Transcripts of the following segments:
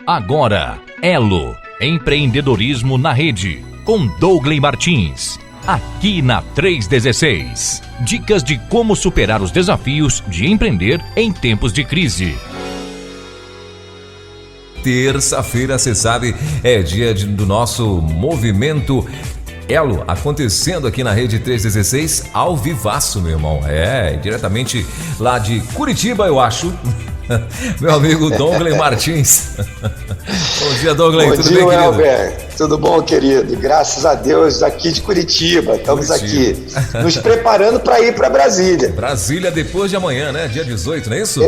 Agora, Elo, empreendedorismo na rede, com Douglas Martins, aqui na 316. Dicas de como superar os desafios de empreender em tempos de crise. Terça-feira, você sabe, é dia do nosso movimento Elo, acontecendo aqui na Rede 316, ao vivaço, meu irmão. Diretamente lá de Curitiba, eu acho. Meu amigo Douglas Martins. Bom dia, Douglas. Tudo bem, querido? Elber. Tudo bom, querido? Graças a Deus, aqui de Curitiba. Estamos aqui nos preparando para ir para Brasília. Brasília depois de amanhã, né? Dia 18, não é isso?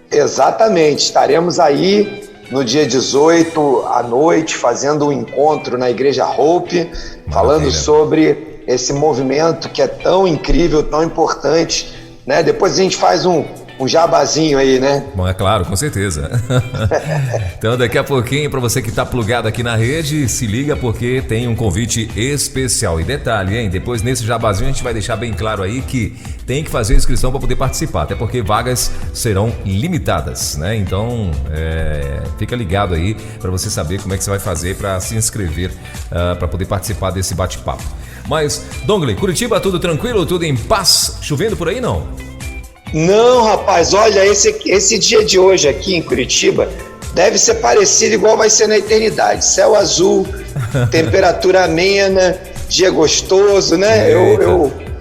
Exatamente. Estaremos aí no dia 18 à noite, fazendo um encontro na Igreja Hope, falando sobre esse movimento que é tão incrível, tão importante, né? Depois a gente faz um jabazinho aí, né? Bom, é claro, com certeza. Então, daqui a pouquinho, para você que está plugado aqui na rede, se liga porque tem um convite especial. E detalhe, hein? Depois, nesse jabazinho, a gente vai deixar bem claro aí que tem que fazer inscrição para poder participar, até porque vagas serão limitadas, né? Então, fica ligado aí para você saber como é que você vai fazer para se inscrever, para poder participar desse bate-papo. Mas, Douglas, Curitiba, tudo tranquilo? Tudo em paz? Chovendo por aí, não? Não, rapaz, olha, esse dia de hoje aqui em Curitiba deve ser parecido igual vai ser na eternidade. Céu azul, temperatura amena, dia gostoso, né?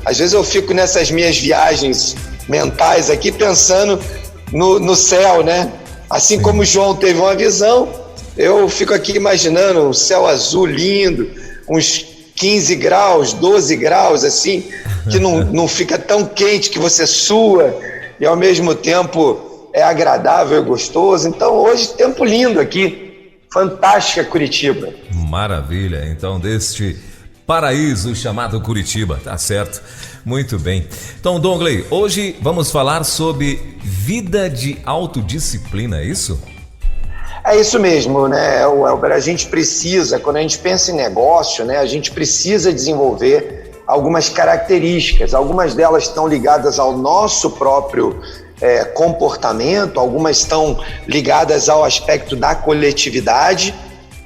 Às vezes eu fico nessas minhas viagens mentais aqui pensando no céu, né? Assim como o João teve uma visão, eu fico aqui imaginando um céu azul lindo, uns 15 graus, 12 graus, assim, que não fica tão quente que você sua e ao mesmo tempo é agradável e gostoso. Então hoje tempo lindo aqui, fantástica Curitiba. Maravilha, então deste paraíso chamado Curitiba, tá certo? Muito bem. Então, Douglas, hoje vamos falar sobre vida de autodisciplina, é isso? É isso mesmo, né, Elber? A gente precisa, quando a gente pensa em negócio, né, a gente precisa desenvolver algumas características. Algumas delas estão ligadas ao nosso próprio comportamento, algumas estão ligadas ao aspecto da coletividade.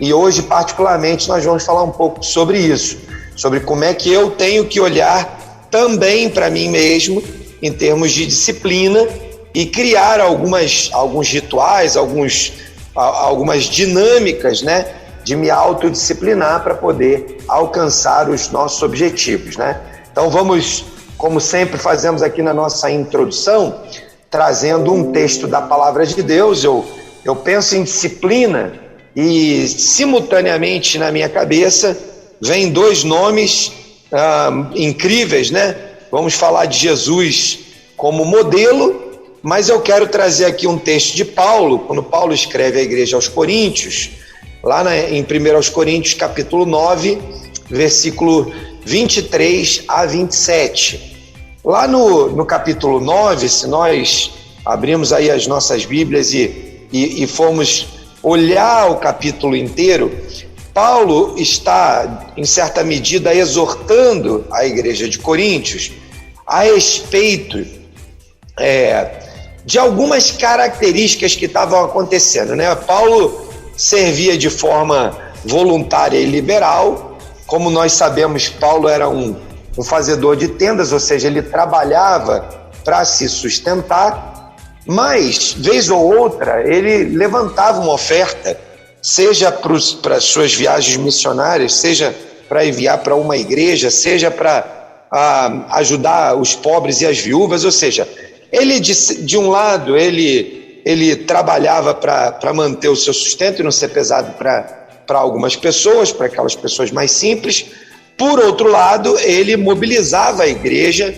E hoje, particularmente, nós vamos falar um pouco sobre isso, sobre como é que eu tenho que olhar também para mim mesmo, em termos de disciplina, e criar alguns rituais, algumas dinâmicas, né, de me autodisciplinar para poder alcançar os nossos objetivos, né? Então vamos, como sempre fazemos aqui na nossa introdução, trazendo um texto da Palavra de Deus. Eu penso em disciplina e simultaneamente na minha cabeça vem dois nomes incríveis, né? Vamos falar de Jesus como modelo, mas eu quero trazer aqui um texto de Paulo, quando Paulo escreve à igreja aos Coríntios, lá em 1 Coríntios capítulo 9, versículo 23 a 27. Lá no capítulo 9, se nós abrimos aí as nossas Bíblias e formos olhar o capítulo inteiro, Paulo está, em certa medida, exortando a igreja de Coríntios a respeito de algumas características que estavam acontecendo, né? Paulo servia de forma voluntária e liberal. Como nós sabemos, Paulo era um fazedor de tendas, ou seja, ele trabalhava para se sustentar, mas, vez ou outra, ele levantava uma oferta, seja para as suas viagens missionárias, seja para enviar para uma igreja, seja para ajudar os pobres e as viúvas, ou seja, ele, de um lado, ele trabalhava para manter o seu sustento e não ser pesado para algumas pessoas, para aquelas pessoas mais simples. Por outro lado, ele mobilizava a igreja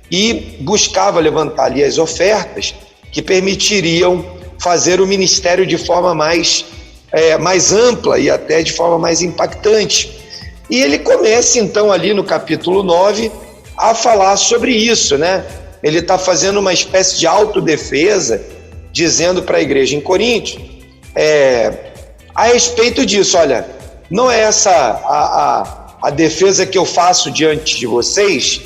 e buscava levantar ali as ofertas que permitiriam fazer o ministério de forma mais ampla e até de forma mais impactante. E ele começa então ali no capítulo 9 a falar sobre isso, né? Ele está fazendo uma espécie de autodefesa, dizendo para a igreja em Corinto, a respeito disso: olha, não é essa a defesa que eu faço diante de vocês.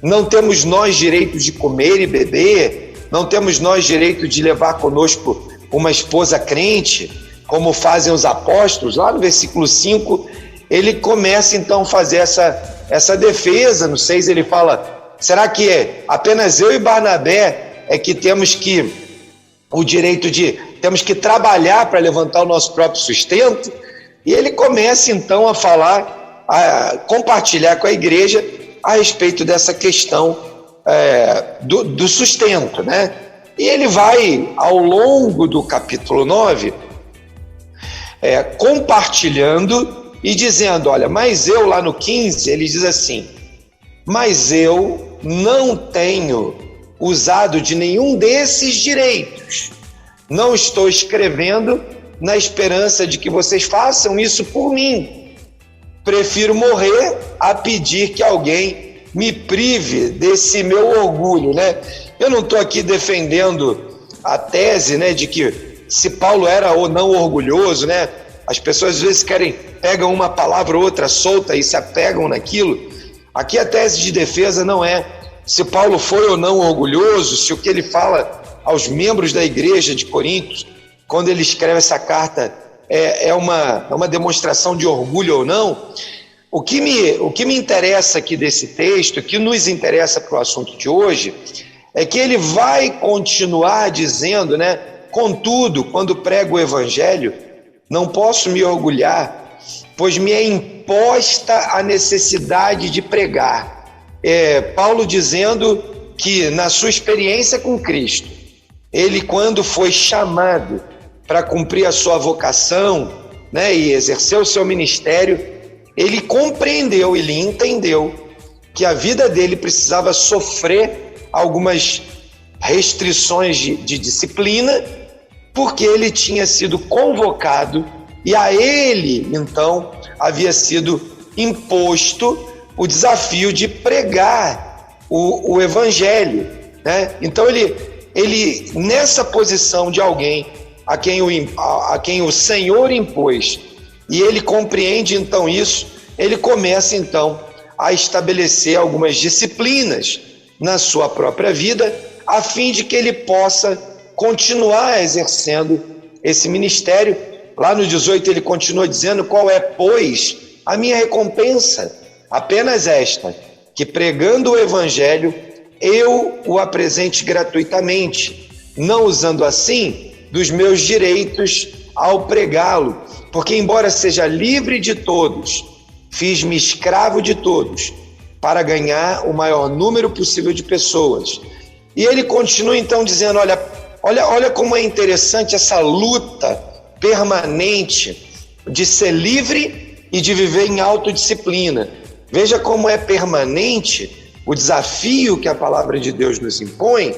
Não temos nós direito de comer e beber, não temos nós direito de levar conosco uma esposa crente, como fazem os apóstolos. Lá no versículo 5, ele começa então a fazer essa defesa. No 6 ele fala: será que apenas eu e Barnabé é que temos temos que trabalhar para levantar o nosso próprio sustento? E ele começa então a falar, a compartilhar com a igreja a respeito dessa questão do sustento, né? E ele vai, ao longo do capítulo 9, compartilhando e dizendo: olha, mas eu, lá no 15, ele diz assim: mas eu não tenho usado de nenhum desses direitos. Não estou escrevendo na esperança de que vocês façam isso por mim. Prefiro morrer a pedir que alguém me prive desse meu orgulho, né? Eu não estou aqui defendendo a tese, né, de que se Paulo era ou não orgulhoso, né? As pessoas às vezes pegam uma palavra ou outra solta e se apegam naquilo. Aqui a tese de defesa não é se Paulo foi ou não orgulhoso, se o que ele fala aos membros da igreja de Corinto, quando ele escreve essa carta, é uma demonstração de orgulho ou não. O que me interessa aqui desse texto, o que nos interessa para o assunto de hoje, é que ele vai continuar dizendo, né? Contudo, quando prego o evangelho, não posso me orgulhar, pois me é imposta a necessidade de pregar. Paulo dizendo que na sua experiência com Cristo, ele, quando foi chamado para cumprir a sua vocação, né, e exercer o seu ministério, ele compreendeu, ele entendeu que a vida dele precisava sofrer algumas restrições de disciplina, porque ele tinha sido convocado e a ele, então, havia sido imposto o desafio de pregar o evangelho, né? Então ele nessa posição de alguém a quem o Senhor impôs, e ele compreende então isso, ele começa então a estabelecer algumas disciplinas na sua própria vida, a fim de que ele possa continuar exercendo esse ministério. Lá no 18 ele continua dizendo: qual é, pois, a minha recompensa? Apenas esta, que pregando o evangelho, eu o apresente gratuitamente, não usando assim dos meus direitos ao pregá-lo, porque embora seja livre de todos, fiz-me escravo de todos, para ganhar o maior número possível de pessoas. E ele continua então dizendo: olha como é interessante essa luta permanente de ser livre e de viver em autodisciplina. Veja como é permanente o desafio que a palavra de Deus nos impõe,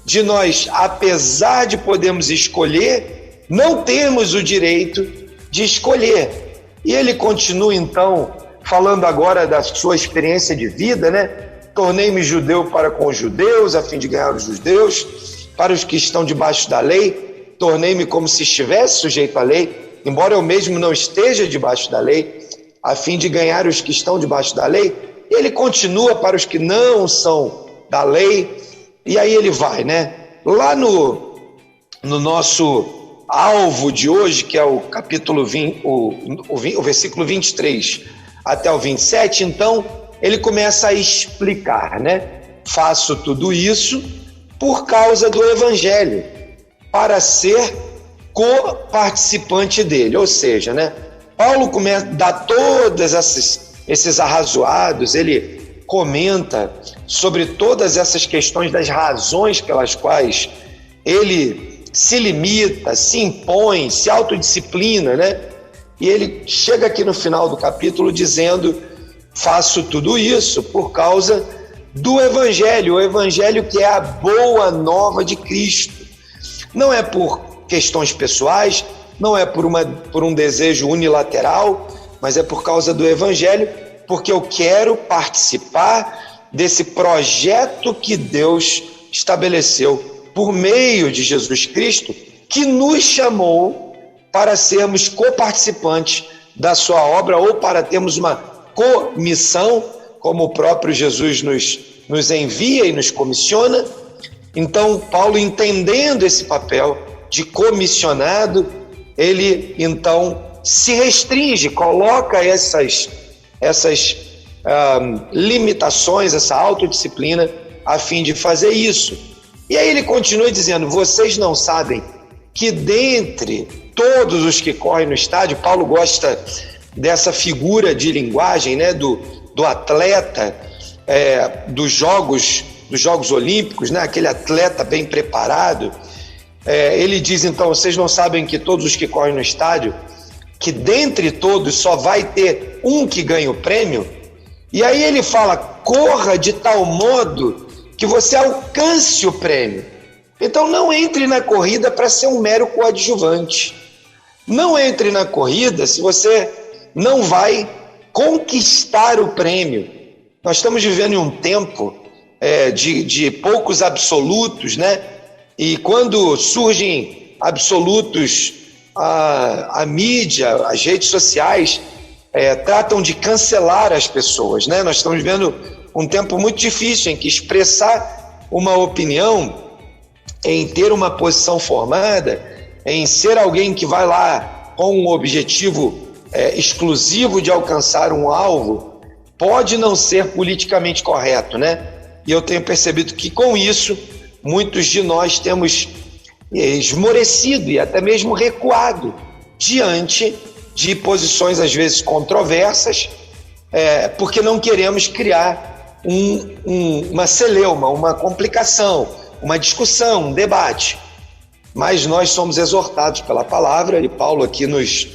de nós, apesar de podermos escolher, não termos o direito de escolher. E ele continua então falando agora da sua experiência de vida, né? Tornei-me judeu para com os judeus, a fim de ganhar os judeus. Para os que estão debaixo da lei, tornei-me como se estivesse sujeito à lei, embora eu mesmo não esteja debaixo da lei, a fim de ganhar os que estão debaixo da lei. E ele continua para os que não são da lei, e aí ele vai, né? Lá no nosso alvo de hoje, que é o capítulo 20, o versículo 23 até o 27, então ele começa a explicar, né? Faço tudo isso por causa do evangelho, para ser co-participante dele. Ou seja, né? Paulo começa a dar todos esses arrazoados, ele comenta sobre todas essas questões das razões pelas quais ele se limita, se impõe, se autodisciplina, né? E ele chega aqui no final do capítulo dizendo: faço tudo isso por causa do evangelho, o evangelho que é a boa nova de Cristo. Não é por questões pessoais, não é por um desejo unilateral, mas é por causa do evangelho, porque eu quero participar desse projeto que Deus estabeleceu por meio de Jesus Cristo, que nos chamou para sermos coparticipantes da sua obra, ou para termos uma comissão, como o próprio Jesus nos envia e nos comissiona. Então, Paulo, entendendo esse papel, de comissionado, ele então se restringe, coloca essas limitações, essa autodisciplina, a fim de fazer isso. E aí ele continua dizendo: vocês não sabem que dentre todos os que correm no estádio, Paulo gosta dessa figura de linguagem, né, do atleta, dos Jogos Olímpicos, né, aquele atleta bem preparado. Ele diz então: vocês não sabem que todos os que correm no estádio, que dentre todos só vai ter um que ganha o prêmio? E aí ele fala: corra de tal modo que você alcance o prêmio. Então não entre na corrida para ser um mero coadjuvante. Não entre na corrida se você não vai conquistar o prêmio. Nós estamos vivendo em um tempo de poucos absolutos, né? E quando surgem absolutos, a mídia, as redes sociais tratam de cancelar as pessoas, né? Nós estamos vivendo um tempo muito difícil em que expressar uma opinião, em ter uma posição formada, em ser alguém que vai lá com um objetivo exclusivo de alcançar um alvo, pode não ser politicamente correto, né? E eu tenho percebido que com isso muitos de nós temos esmorecido e até mesmo recuado diante de posições às vezes controversas, porque não queremos criar uma celeuma, uma complicação, uma discussão, um debate. Mas nós somos exortados pela palavra, e Paulo aqui nos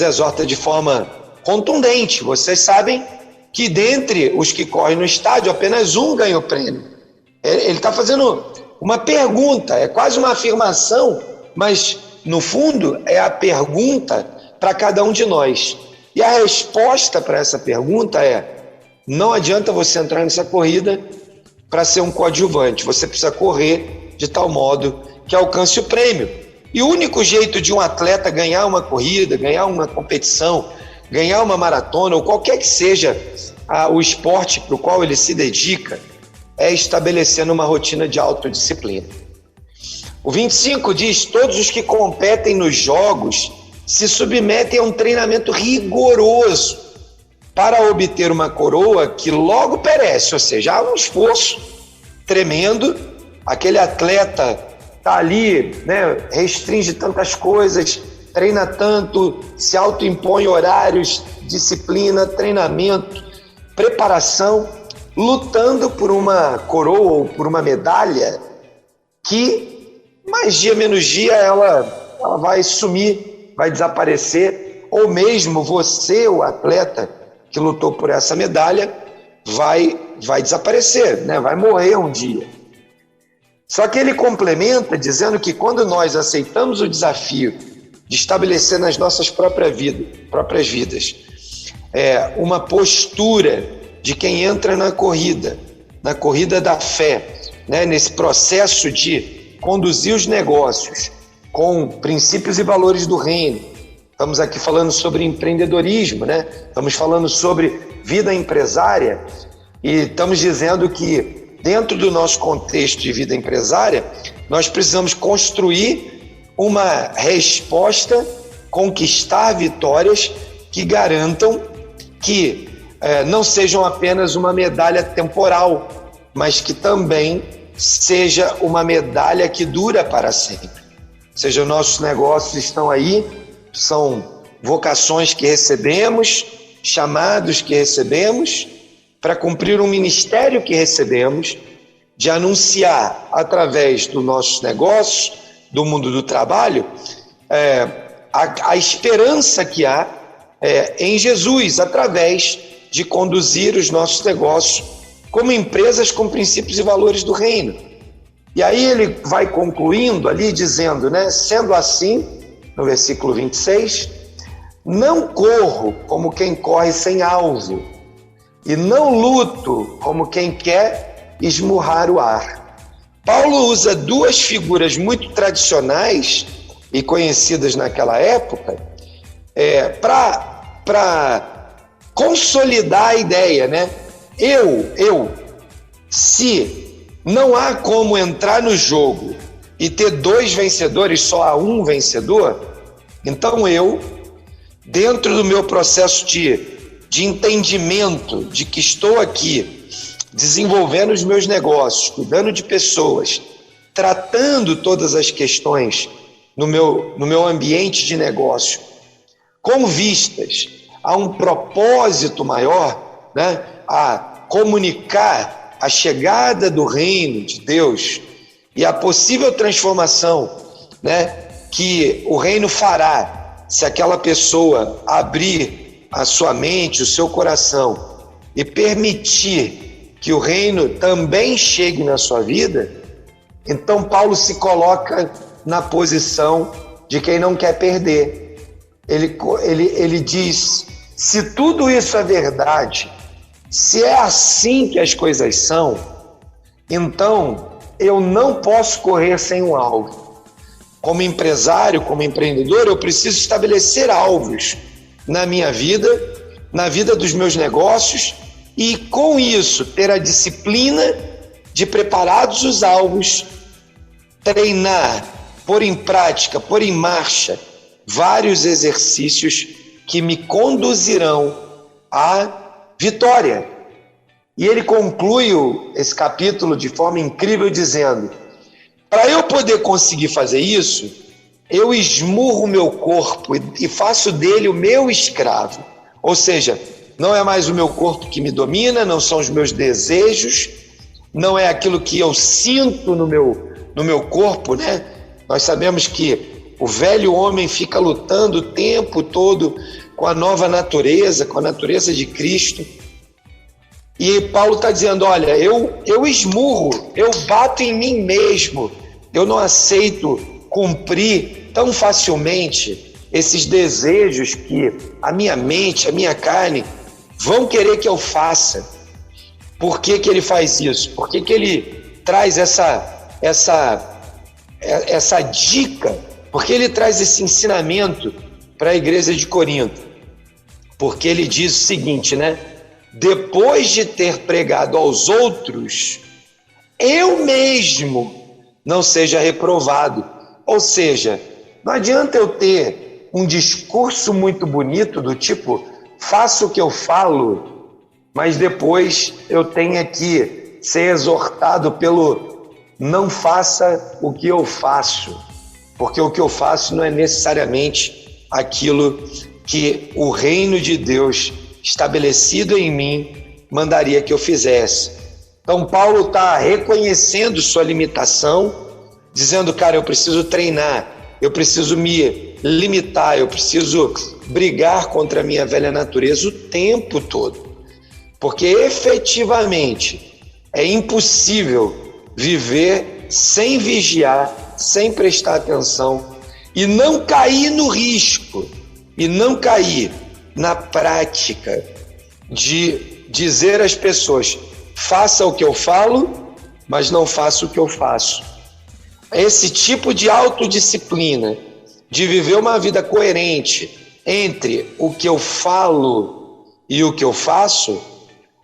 exorta de forma contundente. Vocês sabem que dentre os que correm no estádio, apenas um ganha o prêmio. Ele está fazendo uma pergunta, é quase uma afirmação, mas no fundo é a pergunta para cada um de nós. E a resposta para essa pergunta é: não adianta você entrar nessa corrida para ser um coadjuvante, você precisa correr de tal modo que alcance o prêmio. E o único jeito de um atleta ganhar uma corrida, ganhar uma competição, ganhar uma maratona, ou qualquer que seja o esporte para o qual ele se dedica, é estabelecendo uma rotina de autodisciplina. O 25 diz: todos os que competem nos jogos se submetem a um treinamento rigoroso para obter uma coroa que logo perece, ou seja, há um esforço tremendo. Aquele atleta está ali, né, restringe tantas coisas, treina tanto, se autoimpõe horários, disciplina, treinamento, preparação, lutando por uma coroa ou por uma medalha que mais dia menos dia ela vai sumir, vai desaparecer, ou mesmo você, o atleta que lutou por essa medalha, vai desaparecer, né? Vai morrer um dia. Só que ele complementa dizendo que quando nós aceitamos o desafio de estabelecer nas nossas próprias vidas uma postura de quem entra na corrida da fé, né? Nesse processo de conduzir os negócios com princípios e valores do reino. Estamos aqui falando sobre empreendedorismo, né? Estamos falando sobre vida empresária e estamos dizendo que dentro do nosso contexto de vida empresária, nós precisamos construir uma resposta, conquistar vitórias que garantam que não sejam apenas uma medalha temporal, mas que também seja uma medalha que dura para sempre. Ou seja, nossos negócios estão aí, são vocações que recebemos, chamados que recebemos, para cumprir um ministério que recebemos, de anunciar através dos nossos negócios, do mundo do trabalho, a esperança que há em Jesus, através de conduzir os nossos negócios como empresas com princípios e valores do reino. E aí ele vai concluindo ali dizendo, né, sendo assim, no versículo 26, não corro como quem corre sem alvo, e não luto como quem quer esmurrar o ar. Paulo usa duas figuras muito tradicionais e conhecidas naquela época para consolidar a ideia, né? Se não há como entrar no jogo e ter 2 vencedores, só há um vencedor, então eu, dentro do meu processo de entendimento de que estou aqui desenvolvendo os meus negócios, cuidando de pessoas, tratando todas as questões no meu ambiente de negócio, com vistas a um propósito maior, né? A comunicar a chegada do reino de Deus e a possível transformação, né, que o reino fará se aquela pessoa abrir a sua mente, o seu coração e permitir que o reino também chegue na sua vida. Então Paulo se coloca na posição de quem não quer perder. Ele diz: se tudo isso é verdade, se é assim que as coisas são, então eu não posso correr sem um alvo. Como empresário, como empreendedor, eu preciso estabelecer alvos na minha vida, na vida dos meus negócios, e com isso ter a disciplina de, preparados os alvos, treinar, pôr em prática, pôr em marcha vários exercícios que me conduzirão à vitória. E ele conclui esse capítulo de forma incrível dizendo: para eu poder conseguir fazer isso, eu esmurro o meu corpo e faço dele o meu escravo. Ou seja, não é mais o meu corpo que me domina, não são os meus desejos, não é aquilo que eu sinto no meu corpo, né? Nós sabemos que o velho homem fica lutando o tempo todo com a nova natureza, com a natureza de Cristo. E Paulo está dizendo: olha, eu esmurro, eu bato em mim mesmo, eu não aceito cumprir tão facilmente esses desejos que a minha mente, a minha carne vão querer que eu faça. Por que ele faz isso? Por que ele traz essa dica? Por que ele traz esse ensinamento para a igreja de Corinto? Porque ele diz o seguinte, né? Depois de ter pregado aos outros, eu mesmo não seja reprovado. Ou seja, não adianta eu ter um discurso muito bonito do tipo, faço o que eu falo, mas depois eu tenha que ser exortado pelo não faça o que eu faço, porque o que eu faço não é necessariamente aquilo que o reino de Deus estabelecido em mim mandaria que eu fizesse. Então Paulo está reconhecendo sua limitação, dizendo: cara, eu preciso treinar, eu preciso me limitar, eu preciso brigar contra a minha velha natureza o tempo todo, porque efetivamente é impossível viver sem vigiar, sem prestar atenção e não cair no risco, e não cair na prática de dizer às pessoas: faça o que eu falo, mas não faça o que eu faço. Esse tipo de autodisciplina, de viver uma vida coerente entre o que eu falo e o que eu faço,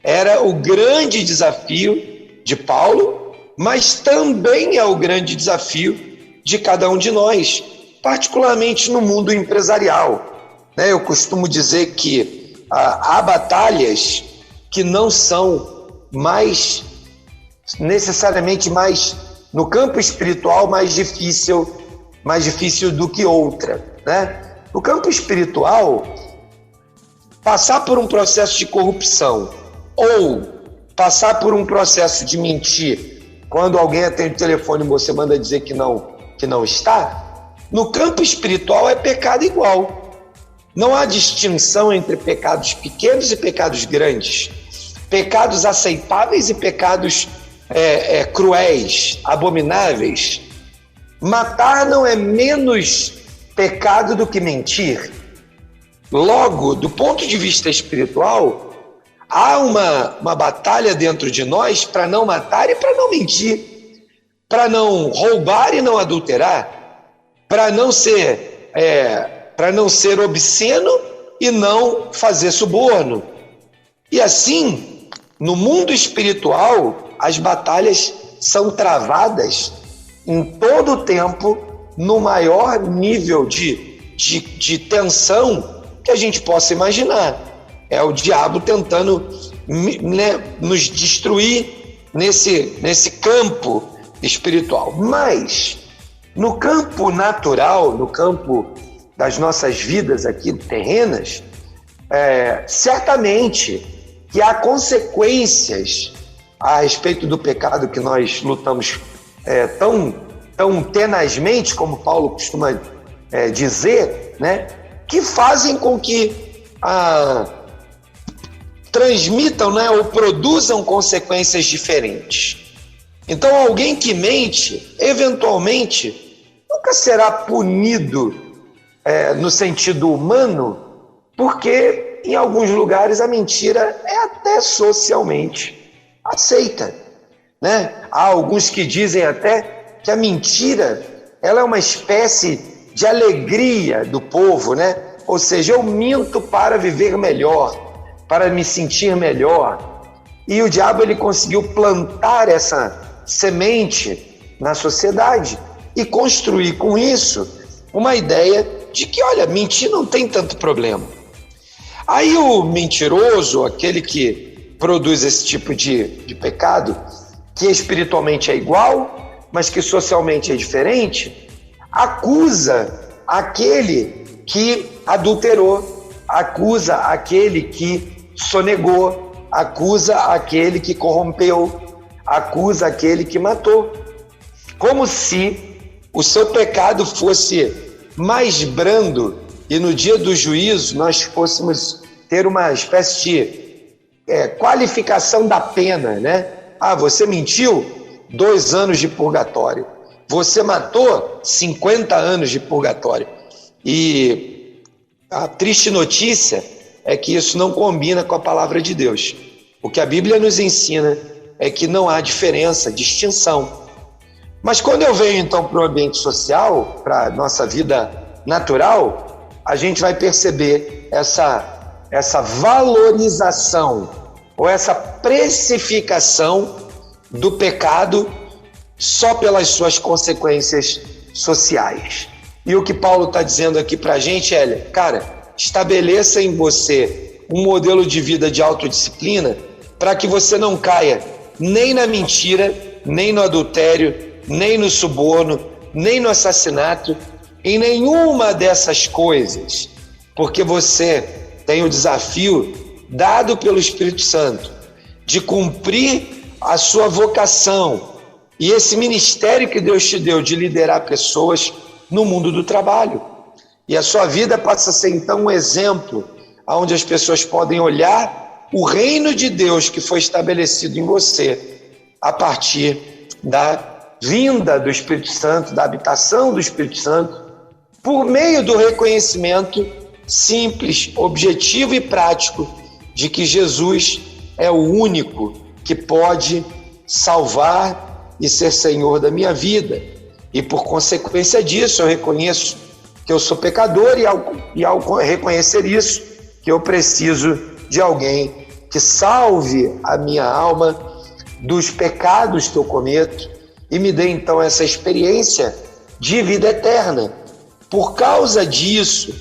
era o grande desafio de Paulo, mas também é o grande desafio de cada um de nós, particularmente no mundo empresarial. Eu costumo dizer que há batalhas que não são mais necessariamente mais no campo espiritual mais difícil do que outra, né? No campo espiritual, passar por um processo de corrupção ou passar por um processo de mentir quando alguém atende o telefone e você manda dizer que não está, no campo espiritual é pecado igual. Não há distinção entre pecados pequenos e pecados grandes, pecados aceitáveis e pecados cruéis, abomináveis. Matar não é menos pecado do que mentir. Logo, do ponto de vista espiritual, há uma batalha dentro de nós para não matar e para não mentir, para não roubar e não adulterar, para não ser obsceno e não fazer suborno. E assim, no mundo espiritual, as batalhas são travadas em todo o tempo, no maior nível de tensão que a gente possa imaginar. É o diabo tentando, né, nos destruir nesse campo espiritual. Mas, no campo natural, no campo das nossas vidas aqui terrenas, certamente que há consequências a respeito do pecado que nós lutamos tão tenazmente, como Paulo costuma dizer, né, que fazem com que transmitam, né, ou produzam consequências diferentes. Então, alguém que mente, eventualmente, nunca será punido no sentido humano, porque em alguns lugares a mentira é até socialmente aceita, né? Há alguns que dizem até que a mentira ela é uma espécie de alegria do povo, né? Ou seja, eu minto para viver melhor, para me sentir melhor. E o diabo ele conseguiu plantar essa semente na sociedade e construir com isso uma ideia de que, olha, mentir não tem tanto problema. Aí o mentiroso, aquele que produz esse tipo de pecado, que espiritualmente é igual, mas que socialmente é diferente, acusa aquele que adulterou, acusa aquele que sonegou, acusa aquele que corrompeu, acusa aquele que matou. Como se o seu pecado fosse mais brando e no dia do juízo nós fôssemos ter uma espécie de qualificação da pena, né? Ah, você mentiu? 2 anos de purgatório. Você matou? 50 anos de purgatório. E a triste notícia é que isso não combina com a palavra de Deus. O que a Bíblia nos ensina é que não há diferença, distinção. Mas quando eu venho então para o ambiente social, para a nossa vida natural, a gente vai perceber essa valorização ou essa precificação do pecado só pelas suas consequências sociais. E o que Paulo está dizendo aqui para a gente é, cara, estabeleça em você um modelo de vida de autodisciplina para que você não caia nem na mentira, nem no adultério, nem no suborno, nem no assassinato, em nenhuma dessas coisas, porque você tem o desafio dado pelo Espírito Santo de cumprir a sua vocação e esse ministério que Deus te deu de liderar pessoas no mundo do trabalho. E a sua vida passa a ser então um exemplo onde as pessoas podem olhar o reino de Deus que foi estabelecido em você a partir da vinda do Espírito Santo, da habitação do Espírito Santo, por meio do reconhecimento simples, objetivo e prático de que Jesus é o único que pode salvar e ser Senhor da minha vida. E por consequência disso, eu reconheço que eu sou pecador e ao reconhecer isso, que eu preciso de alguém que salve a minha alma dos pecados que eu cometo e me dê então essa experiência de vida eterna. Por causa disso,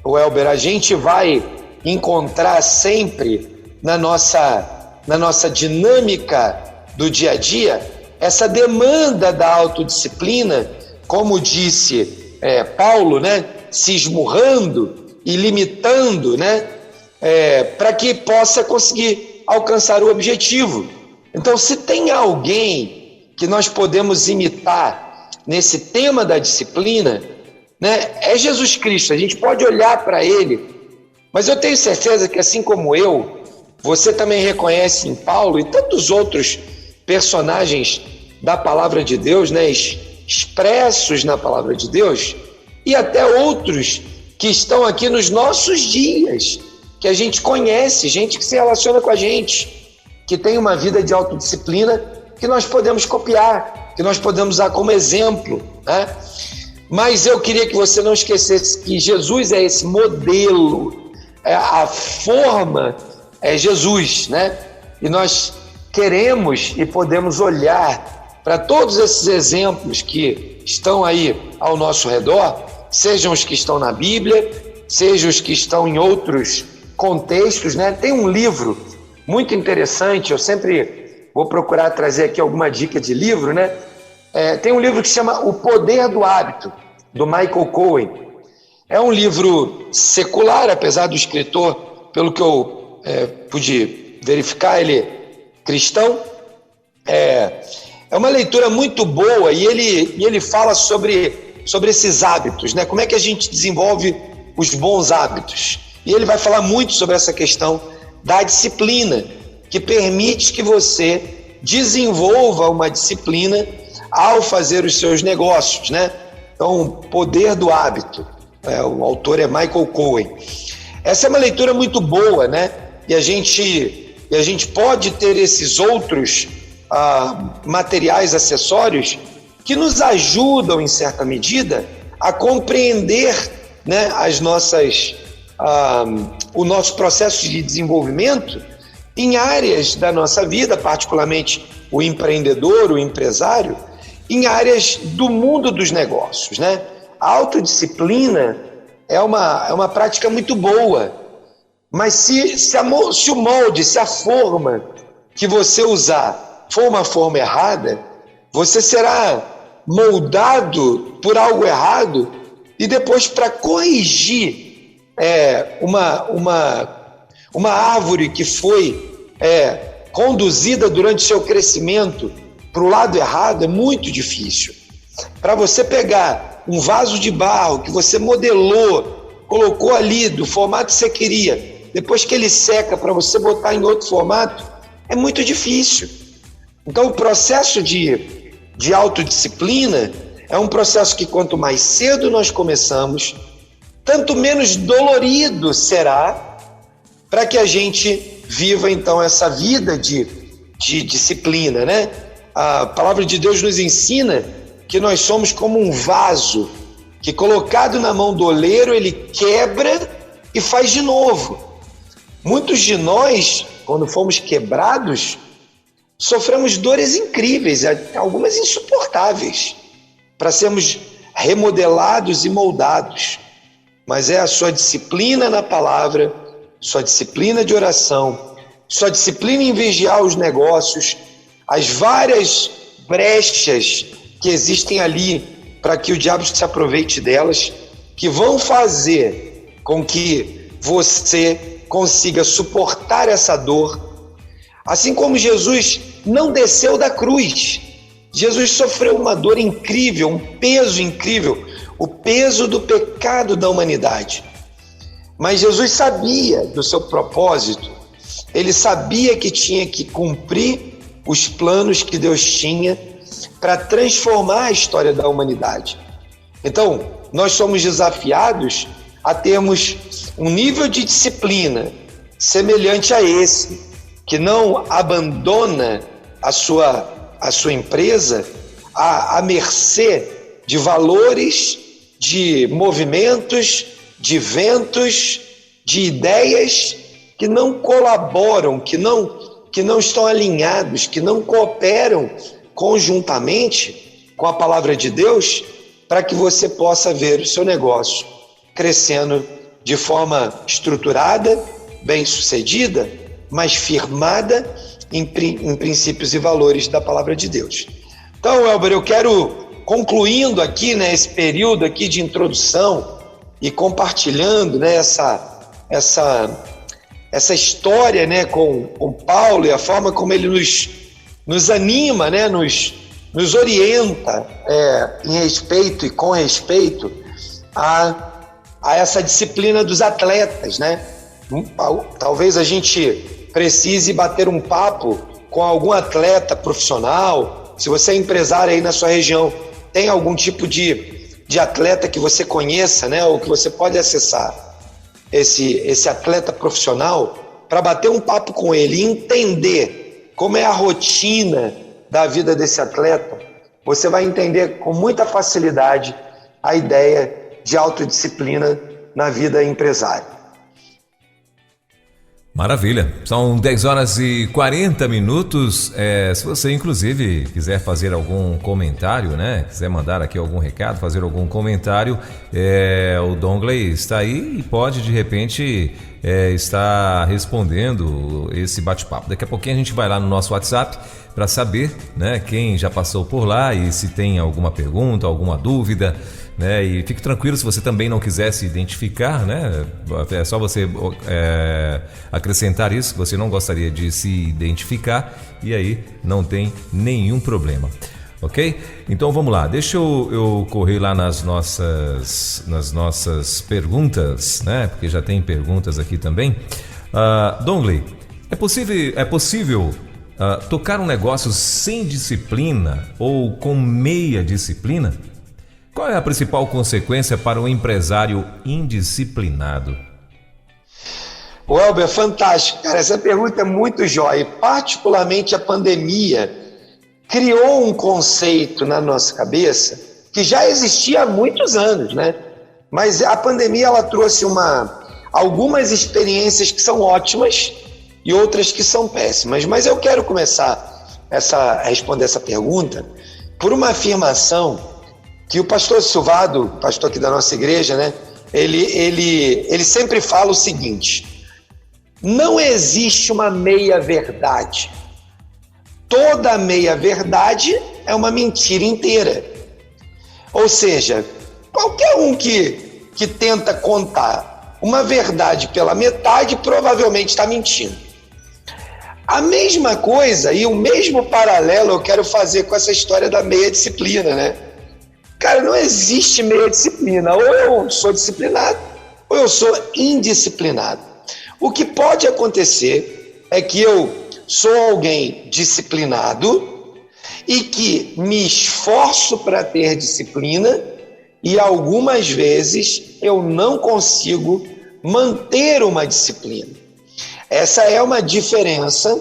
Welber, a gente vai encontrar sempre na nossa dinâmica do dia a dia essa demanda da autodisciplina, como disse Paulo, né, se esmurrando e limitando, né, para que possa conseguir alcançar o objetivo. Então, se tem alguém que nós podemos imitar nesse tema da disciplina, né, é Jesus Cristo. A gente pode olhar para ele, mas eu tenho certeza que, assim como eu, você também reconhece em Paulo e tantos outros personagens da palavra de Deus, né, expressos na palavra de Deus, e até outros que estão aqui nos nossos dias, que a gente conhece, gente que se relaciona com a gente, que tem uma vida de autodisciplina que nós podemos copiar, que nós podemos usar como exemplo, né? Mas eu queria que você não esquecesse que Jesus é esse modelo, a forma é Jesus, né? E nós queremos e podemos olhar para todos esses exemplos que estão aí ao nosso redor, sejam os que estão na Bíblia, sejam os que estão em outros contextos, né? Tem um livro muito interessante, eu sempre vou procurar trazer aqui alguma dica de livro, né? Tem um livro que se chama O Poder do Hábito, do Michael Cohen. É um livro secular, apesar do escritor, pelo que eu pude verificar, ele é cristão. É uma leitura muito boa e ele fala sobre esses hábitos, né? Como é que a gente desenvolve os bons hábitos. E ele vai falar muito sobre essa questão da disciplina, que permite que você desenvolva uma disciplina ao fazer os seus negócios, né? Então, o poder do hábito. O autor é Michael Cohen. Essa é uma leitura muito boa, né? E a gente pode ter esses outros materiais, acessórios, que nos ajudam, em certa medida, a compreender, né, o nosso processo de desenvolvimento em áreas da nossa vida, particularmente o empreendedor, o empresário, em áreas do mundo dos negócios, né? A autodisciplina é uma prática muito boa, mas se o molde, se a forma que você usar for uma forma errada, você será moldado por algo errado e depois, para corrigir uma árvore que foi conduzida durante seu crescimento para o lado errado, é muito difícil. Para você pegar um vaso de barro que você modelou, colocou ali do formato que você queria, depois que ele seca para você botar em outro formato, é muito difícil. Então, o processo de autodisciplina é um processo que, quanto mais cedo nós começamos, tanto menos dolorido será, para que a gente viva, então, essa vida de disciplina, né? A palavra de Deus nos ensina que nós somos como um vaso que, colocado na mão do oleiro, ele quebra e faz de novo. Muitos de nós, quando fomos quebrados, sofremos dores incríveis, algumas insuportáveis, para sermos remodelados e moldados. Mas é a sua disciplina na palavra, sua disciplina de oração, sua disciplina em vigiar os negócios, as várias brechas que existem ali para que o diabo se aproveite delas, que vão fazer com que você consiga suportar essa dor. Assim como Jesus não desceu da cruz, Jesus sofreu uma dor incrível, um peso incrível, o peso do pecado da humanidade. Mas Jesus sabia do seu propósito, ele sabia que tinha que cumprir os planos que Deus tinha para transformar a história da humanidade. Então, nós somos desafiados a termos um nível de disciplina semelhante a esse, que não abandona a sua empresa à mercê de valores, de movimentos, de ventos, de ideias que não colaboram, que não estão alinhados, que não cooperam conjuntamente com a palavra de Deus, para que você possa ver o seu negócio crescendo de forma estruturada, bem-sucedida, mas firmada em princípios e valores da palavra de Deus. Então, Elber, eu quero, concluindo aqui, né, esse período aqui de introdução e compartilhando, né, essa história, né, com Paulo e a forma como ele nos anima, né, nos orienta em respeito e com respeito a essa disciplina dos atletas, né? Talvez a gente precise bater um papo com algum atleta profissional. Se você é empresário aí na sua região, tem algum tipo de atleta que você conheça, né, ou que você pode acessar esse atleta profissional, para bater um papo com ele e entender como é a rotina da vida desse atleta, você vai entender com muita facilidade a ideia de autodisciplina na vida empresária. Maravilha, são 10 horas e 40 minutos. Se você inclusive quiser fazer algum comentário, né? Quiser mandar aqui algum recado, fazer algum comentário, o Dongley está aí e pode de repente estar respondendo esse bate-papo. Daqui a pouquinho a gente vai lá no nosso WhatsApp para saber, né, quem já passou por lá e se tem alguma pergunta, alguma dúvida, né? E fique tranquilo, se você também não quiser se identificar, né? É só você acrescentar isso, que você não gostaria de se identificar, e aí não tem nenhum problema, ok? Então vamos lá, deixa eu correr lá nas nossas perguntas, né? Porque já tem perguntas aqui também. Dongley, é possível tocar um negócio sem disciplina ou com meia disciplina? Qual é a principal consequência para um empresário indisciplinado? Welber, fantástico, cara. Essa pergunta é muito jóia. E particularmente a pandemia criou um conceito na nossa cabeça que já existia há muitos anos, né? Mas a pandemia ela trouxe algumas experiências que são ótimas e outras que são péssimas. Mas eu quero começar a responder essa pergunta por uma afirmação que o pastor Silvado, pastor aqui da nossa igreja, né? Ele sempre fala o seguinte: não existe uma meia-verdade. Toda meia-verdade é uma mentira inteira. Ou seja, qualquer um que tenta contar uma verdade pela metade provavelmente está mentindo. A mesma coisa e o mesmo paralelo eu quero fazer com essa história da meia-disciplina, né? Cara, não existe meia disciplina. Ou eu sou disciplinado, ou eu sou indisciplinado. O que pode acontecer é que eu sou alguém disciplinado e que me esforço para ter disciplina e algumas vezes eu não consigo manter uma disciplina. Essa é uma diferença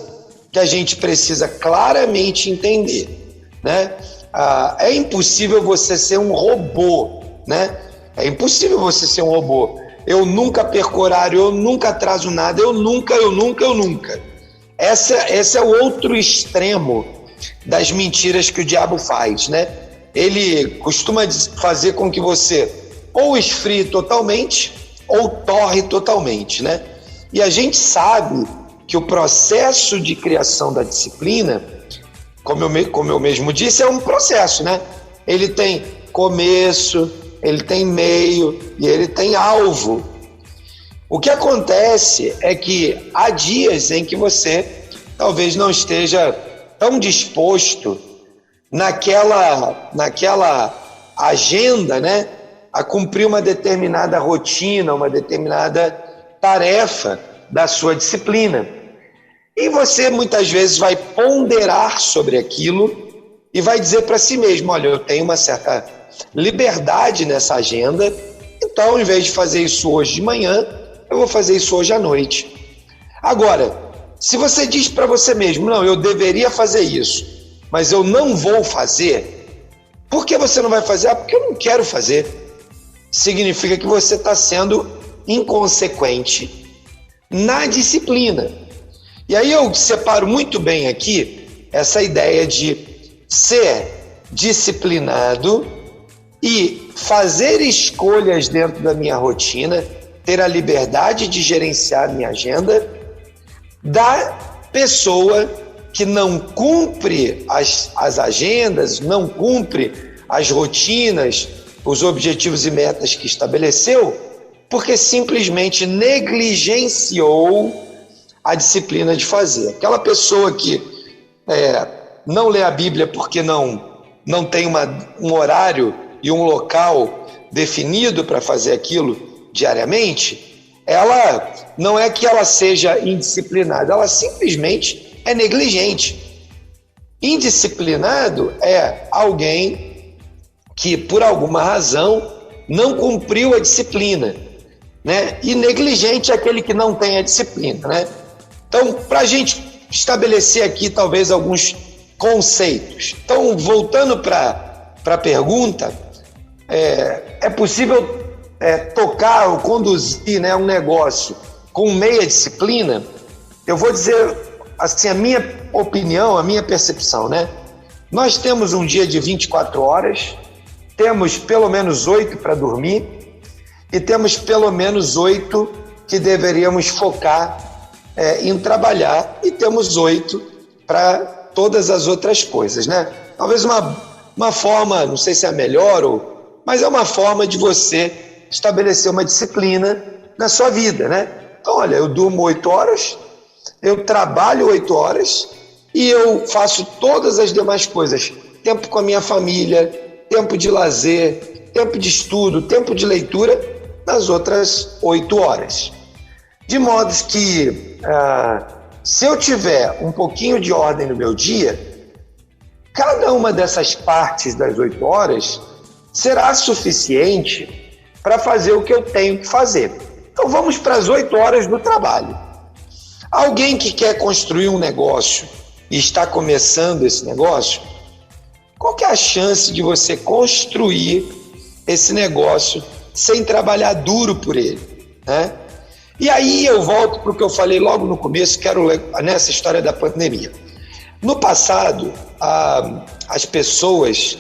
que a gente precisa claramente entender, né? É impossível você ser um robô, né? É impossível você ser um robô. Eu nunca perco horário, eu nunca atraso nada, eu nunca. Esse é o outro extremo das mentiras que o diabo faz, né? Ele costuma fazer com que você ou esfrie totalmente ou torre totalmente, né? E a gente sabe que o processo de criação da disciplina, como eu mesmo disse, é um processo, né? Ele tem começo, ele tem meio e ele tem alvo. O que acontece é que há dias em que você talvez não esteja tão disposto naquela agenda, né? A cumprir uma determinada rotina, uma determinada tarefa da sua disciplina. E você muitas vezes vai ponderar sobre aquilo e vai dizer para si mesmo: olha, eu tenho uma certa liberdade nessa agenda, então em vez de fazer isso hoje de manhã, eu vou fazer isso hoje à noite. Agora, se você diz para você mesmo: não, eu deveria fazer isso, mas eu não vou fazer, por que você não vai fazer? Porque eu não quero fazer. Significa que você está sendo inconsequente na disciplina. E aí eu separo muito bem aqui essa ideia de ser disciplinado e fazer escolhas dentro da minha rotina, ter a liberdade de gerenciar a minha agenda, da pessoa que não cumpre as agendas, não cumpre as rotinas, os objetivos e metas que estabeleceu, porque simplesmente negligenciou a disciplina de fazer. Aquela pessoa que não lê a Bíblia porque não tem um horário e um local definido para fazer aquilo diariamente, ela não é que ela seja indisciplinada, ela simplesmente é negligente. Indisciplinado é alguém que, por alguma razão, não cumpriu a disciplina, né? E negligente é aquele que não tem a disciplina, né? Então, para a gente estabelecer aqui talvez alguns conceitos. Então, voltando para a pergunta, é possível tocar ou conduzir, né, um negócio com meia disciplina? eu vou dizer assim, a minha opinião, a minha percepção, né? Nós temos um dia de 24 horas, temos pelo menos 8 para dormir e temos pelo menos 8 que deveríamos focar em trabalhar, e temos 8 para todas as outras coisas, né? Talvez uma forma, não sei se é a melhor, mas é uma forma de você estabelecer uma disciplina na sua vida, né? Então, olha, eu durmo 8 horas, eu trabalho 8 horas e eu faço todas as demais coisas. Tempo com a minha família, tempo de lazer, tempo de estudo, tempo de leitura, nas outras 8 horas. De modo que, se eu tiver um pouquinho de ordem no meu dia, cada uma dessas partes das 8 horas será suficiente para fazer o que eu tenho que fazer. Então vamos para as 8 horas do trabalho. Alguém que quer construir um negócio e está começando esse negócio, qual que é a chance de você construir esse negócio sem trabalhar duro por ele, né? E aí eu volto para o que eu falei logo no começo, nessa história da pandemia. No passado, as pessoas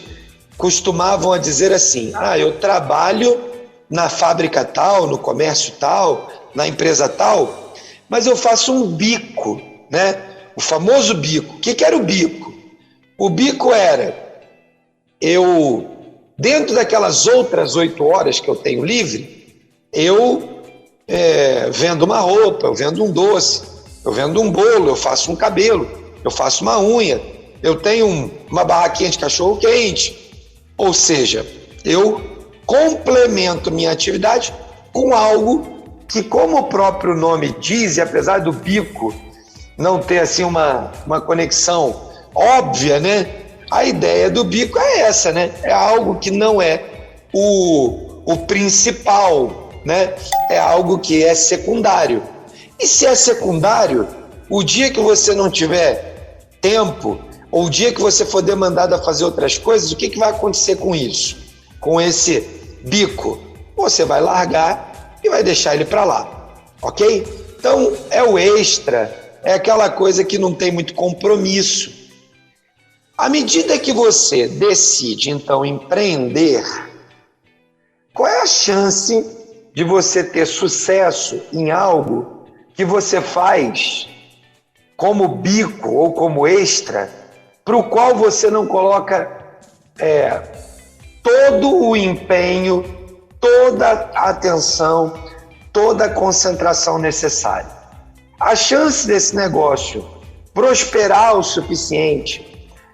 costumavam a dizer assim, eu trabalho na fábrica tal, no comércio tal, na empresa tal, mas eu faço um bico, né? O famoso bico. O que era o bico? O bico era dentro daquelas outras 8 horas que eu tenho livre, eu vendo uma roupa, eu vendo um doce, eu vendo um bolo, eu faço um cabelo, eu faço uma unha, eu tenho uma barraquinha de cachorro-quente. Ou seja, eu complemento minha atividade com algo que, como o próprio nome diz, e apesar do bico não ter assim uma conexão óbvia, né? A ideia do bico é essa, né? É algo que não é o principal, né? É algo que é secundário. E se é secundário, o dia que você não tiver tempo, ou o dia que você for demandado a fazer outras coisas, o que vai acontecer com isso? Com esse bico? Você vai largar e vai deixar ele para lá, ok? Então, é o extra, é aquela coisa que não tem muito compromisso. À medida que você decide, então, empreender, qual é a chance de você ter sucesso em algo que você faz como bico ou como extra, para o qual você não coloca todo o empenho, toda a atenção, toda a concentração necessária? A chance desse negócio prosperar o suficiente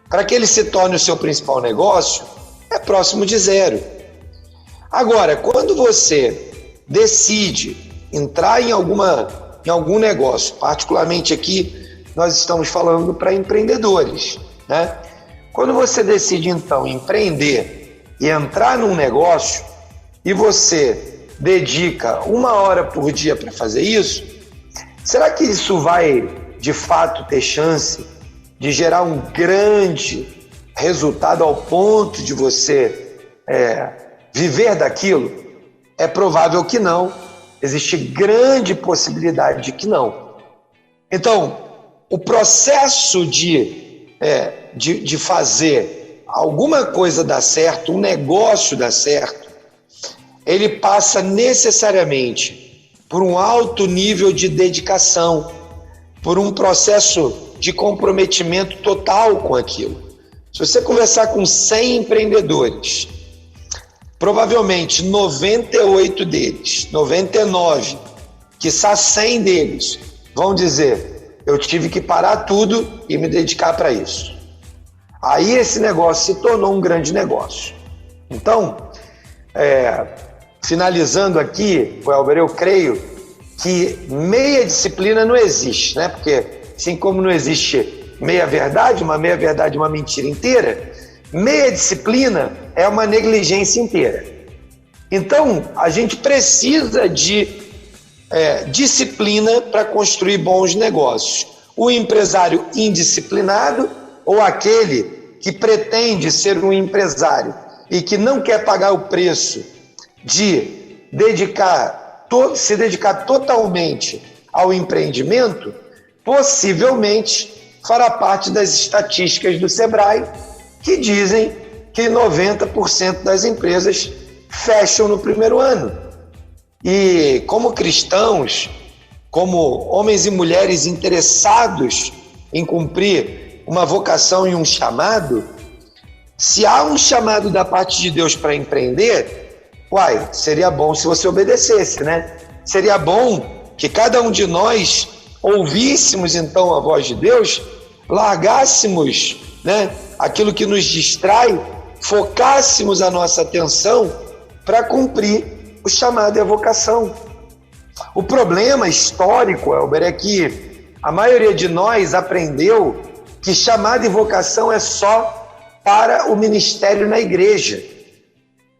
para que ele se torne o seu principal negócio é próximo de zero. Agora, quando você decide entrar em algum negócio, particularmente aqui nós estamos falando para empreendedores, né? Quando você decide então empreender e entrar num negócio e você dedica 1 hora por dia para fazer isso, será que isso vai de fato ter chance de gerar um grande resultado ao ponto de você viver daquilo? É provável que não. Existe grande possibilidade de que não. Então, o processo de fazer alguma coisa dar certo, um negócio dar certo, ele passa necessariamente por um alto nível de dedicação, por um processo de comprometimento total com aquilo. Se você conversar com 100 empreendedores, provavelmente 98 deles, 99, quiçá 100 deles, vão dizer: eu tive que parar tudo e me dedicar para isso. Aí esse negócio se tornou um grande negócio. Então, finalizando aqui, Welber, eu creio que meia disciplina não existe, né? Porque assim como não existe meia verdade, uma mentira inteira, meia disciplina é uma negligência inteira. Então, a gente precisa de disciplina para construir bons negócios. O empresário indisciplinado, ou aquele que pretende ser um empresário e que não quer pagar o preço de se dedicar totalmente ao empreendimento, possivelmente fará parte das estatísticas do Sebrae, que dizem que 90% das empresas fecham no primeiro ano. E como cristãos, como homens e mulheres interessados em cumprir uma vocação e um chamado, se há um chamado da parte de Deus para empreender, seria bom se você obedecesse, né? Seria bom que cada um de nós ouvíssemos então a voz de Deus, largássemos, né, aquilo que nos distrai, focássemos a nossa atenção para cumprir o chamado e a vocação. O problema histórico, Elber, é que a maioria de nós aprendeu que chamado e vocação é só para o ministério na igreja.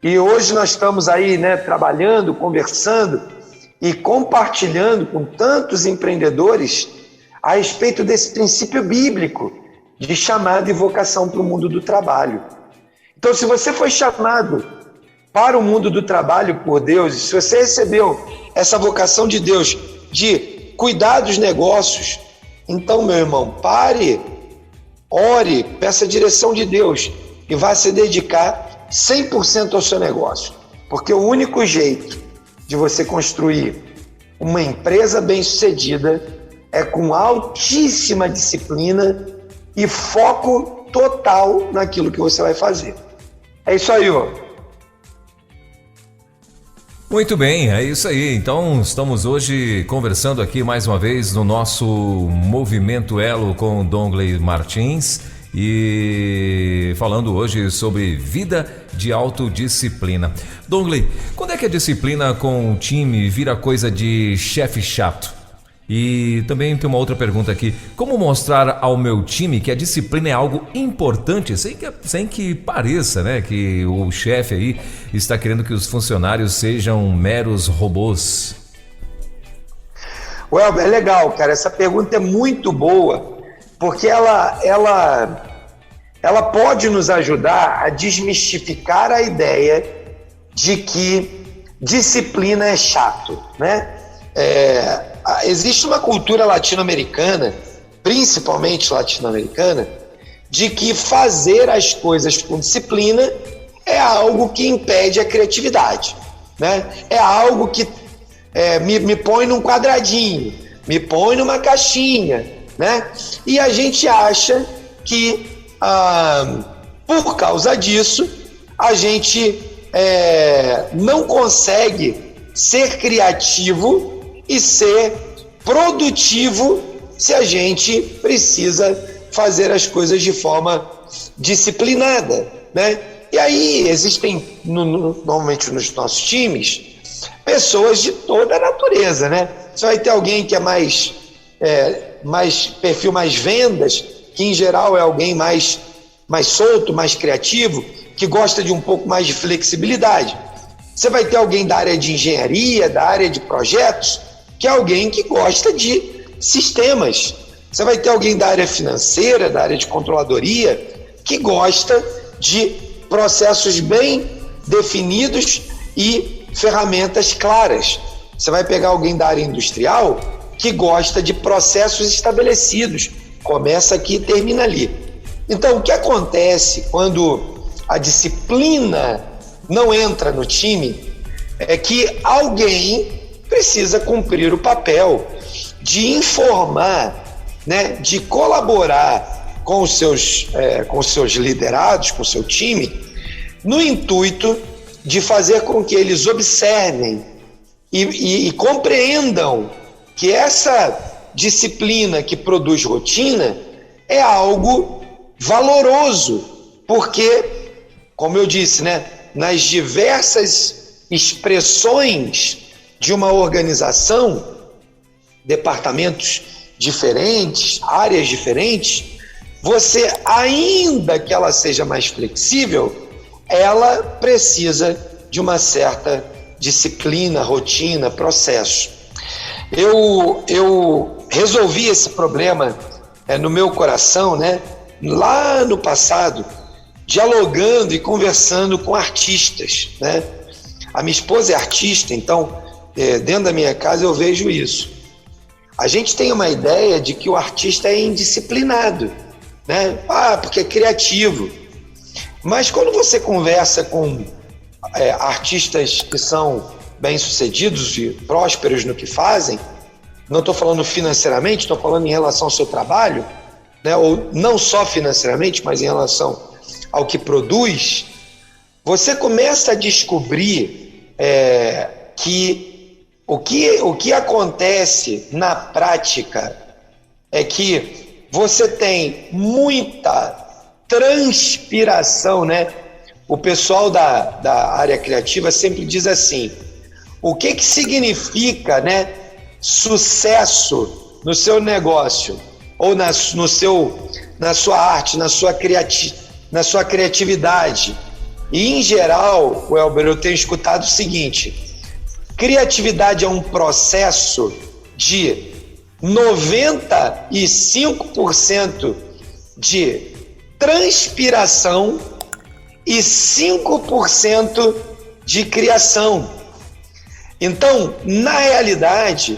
E hoje nós estamos aí, né, trabalhando, conversando e compartilhando com tantos empreendedores a respeito desse princípio bíblico de chamado e vocação para o mundo do trabalho. Então, se você foi chamado para o mundo do trabalho por Deus, e se você recebeu essa vocação de Deus de cuidar dos negócios, então, meu irmão, pare, ore, peça a direção de Deus e vá se dedicar 100% ao seu negócio. Porque o único jeito de você construir uma empresa bem-sucedida é com altíssima disciplina e foco total naquilo que você vai fazer. É isso aí, ó. Muito bem, é isso aí. Então, estamos hoje conversando aqui mais uma vez no nosso Movimento Elo com o Dongley Martins e falando hoje sobre vida de autodisciplina. Dongley, quando é que a disciplina com o time vira coisa de chefe chato? E também tem uma outra pergunta aqui: como mostrar ao meu time que a disciplina é algo importante, sem que pareça, né, que o chefe aí está querendo que os funcionários sejam meros robôs? Welber, é legal, cara, essa pergunta é muito boa, porque ela pode nos ajudar a desmistificar a ideia de que disciplina é chato, né? Existe uma cultura latino-americana, principalmente latino-americana, de que fazer as coisas com disciplina é algo que impede a criatividade, né? É algo que me põe num quadradinho, me põe numa caixinha, né? E a gente acha que, por causa disso, a gente não consegue ser criativo e ser produtivo se a gente precisa fazer as coisas de forma disciplinada, né? E aí existem, normalmente nos nossos times, pessoas de toda a natureza, né? Você vai ter alguém que é mais perfil mais vendas, que em geral é alguém mais solto, mais criativo, que gosta de um pouco mais de flexibilidade. Você vai ter alguém da área de engenharia, da área de projetos, que é alguém que gosta de sistemas. Você vai ter alguém da área financeira, da área de controladoria, que gosta de processos bem definidos e ferramentas claras. Você vai pegar alguém da área industrial que gosta de processos estabelecidos. Começa aqui e termina ali. Então, o que acontece quando a disciplina não entra no time é que alguém precisa cumprir o papel de informar, né, de colaborar com os seus liderados, com o seu time, no intuito de fazer com que eles observem e compreendam que essa disciplina que produz rotina é algo valoroso, porque, como eu disse, né, nas diversas expressões de uma organização, departamentos diferentes, áreas diferentes, você, ainda que ela seja mais flexível, ela precisa de uma certa disciplina, rotina, processo. Eu resolvi esse problema no meu coração, né, lá no passado, dialogando e conversando com artistas, né? A minha esposa é artista, então dentro da minha casa eu vejo isso. A gente tem uma ideia de que o artista é indisciplinado, né? Porque é criativo. Mas quando você conversa com artistas que são bem-sucedidos e prósperos no que fazem, não estou falando financeiramente, estou falando em relação ao seu trabalho, né? Ou não só financeiramente, mas em relação ao que produz, você começa a descobrir que o que acontece na prática é que você tem muita transpiração, né? O pessoal da área criativa sempre diz assim: o que significa, né, sucesso no seu negócio ou na sua arte, na sua criatividade? E, em geral, Welber, eu tenho escutado o seguinte: criatividade é um processo de 95% de transpiração e 5% de criação. Então, na realidade,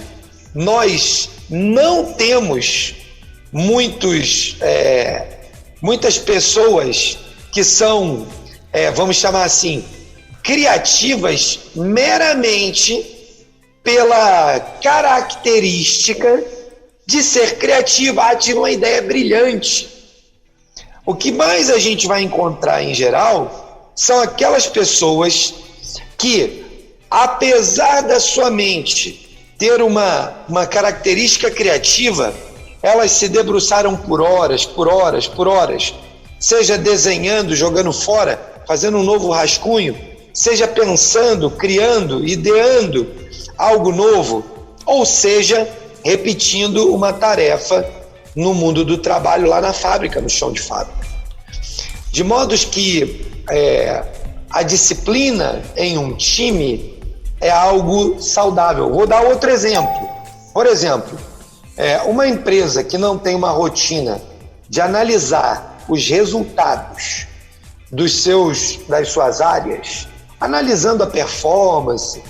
nós não temos muitas pessoas que são, vamos chamar assim, criativas meramente pela característica de ser criativa. Tive uma ideia brilhante. O que mais a gente vai encontrar em geral são aquelas pessoas que, apesar da sua mente ter uma característica criativa, elas se debruçaram por horas, seja desenhando, jogando fora, fazendo um novo rascunho, seja pensando, criando, ideando algo novo, ou seja, repetindo uma tarefa no mundo do trabalho, lá na fábrica, no chão de fábrica. De modo que a disciplina em um time é algo saudável. Vou dar outro exemplo. Por exemplo, uma empresa que não tem uma rotina de analisar os resultados das suas áreas, analisando a performance,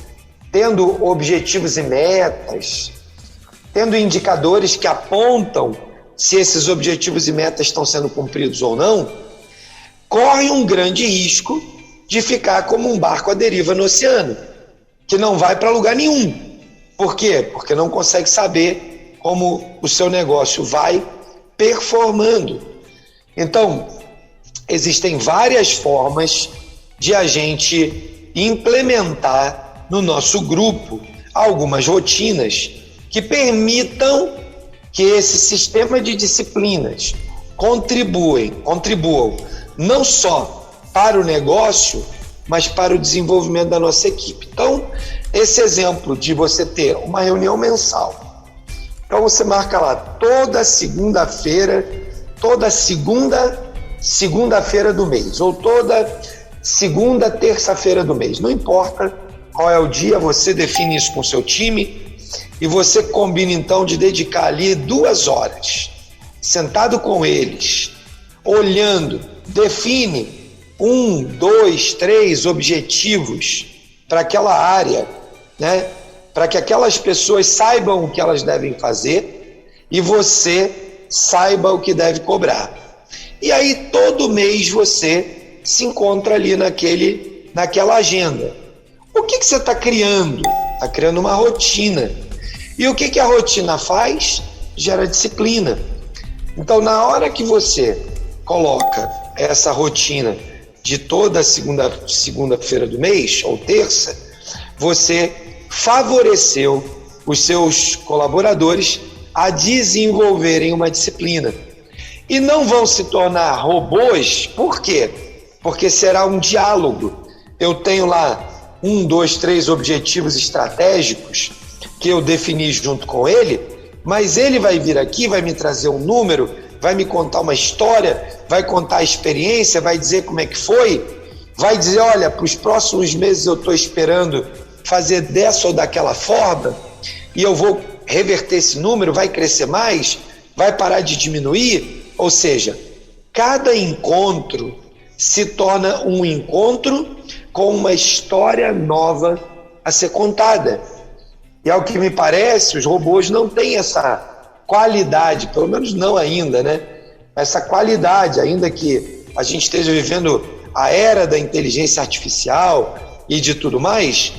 tendo objetivos e metas, tendo indicadores que apontam se esses objetivos e metas estão sendo cumpridos ou não, corre um grande risco de ficar como um barco à deriva no oceano, que não vai para lugar nenhum. Por quê? Porque não consegue saber como o seu negócio vai performando. Então, existem várias formas de a gente implementar no nosso grupo algumas rotinas que permitam que esse sistema de disciplinas contribuam não só para o negócio, mas para o desenvolvimento da nossa equipe. Então, esse exemplo de você ter uma reunião mensal, então você marca lá toda segunda-feira do mês, ou toda segunda, terça-feira do mês, não importa qual é o dia, você define isso com o seu time e você combina então de dedicar ali 2 horas, sentado com eles, olhando, define 1, 2, 3 objetivos para aquela área, né? Para que aquelas pessoas saibam o que elas devem fazer e você saiba o que deve cobrar. E aí todo mês você se encontra ali naquela agenda. O que você está criando? Está criando uma rotina. E o que a rotina faz? Gera disciplina. Então, na hora que você coloca essa rotina de toda segunda-feira do mês, ou terça, você favoreceu os seus colaboradores a desenvolverem uma disciplina. E não vão se tornar robôs, por quê? Porque será um diálogo. Eu tenho lá 1, 2, 3 objetivos estratégicos que eu defini junto com ele, mas ele vai vir aqui, vai me trazer um número, vai me contar uma história, vai contar a experiência, vai dizer como é que foi, vai dizer, olha, para os próximos meses eu estou esperando fazer dessa ou daquela forma e eu vou reverter esse número, vai crescer mais, vai parar de diminuir. Ou seja, cada encontro se torna um encontro com uma história nova a ser contada. E ao que me parece, os robôs não têm essa qualidade, pelo menos não ainda, né? Essa qualidade, ainda que a gente esteja vivendo a era da inteligência artificial e de tudo mais,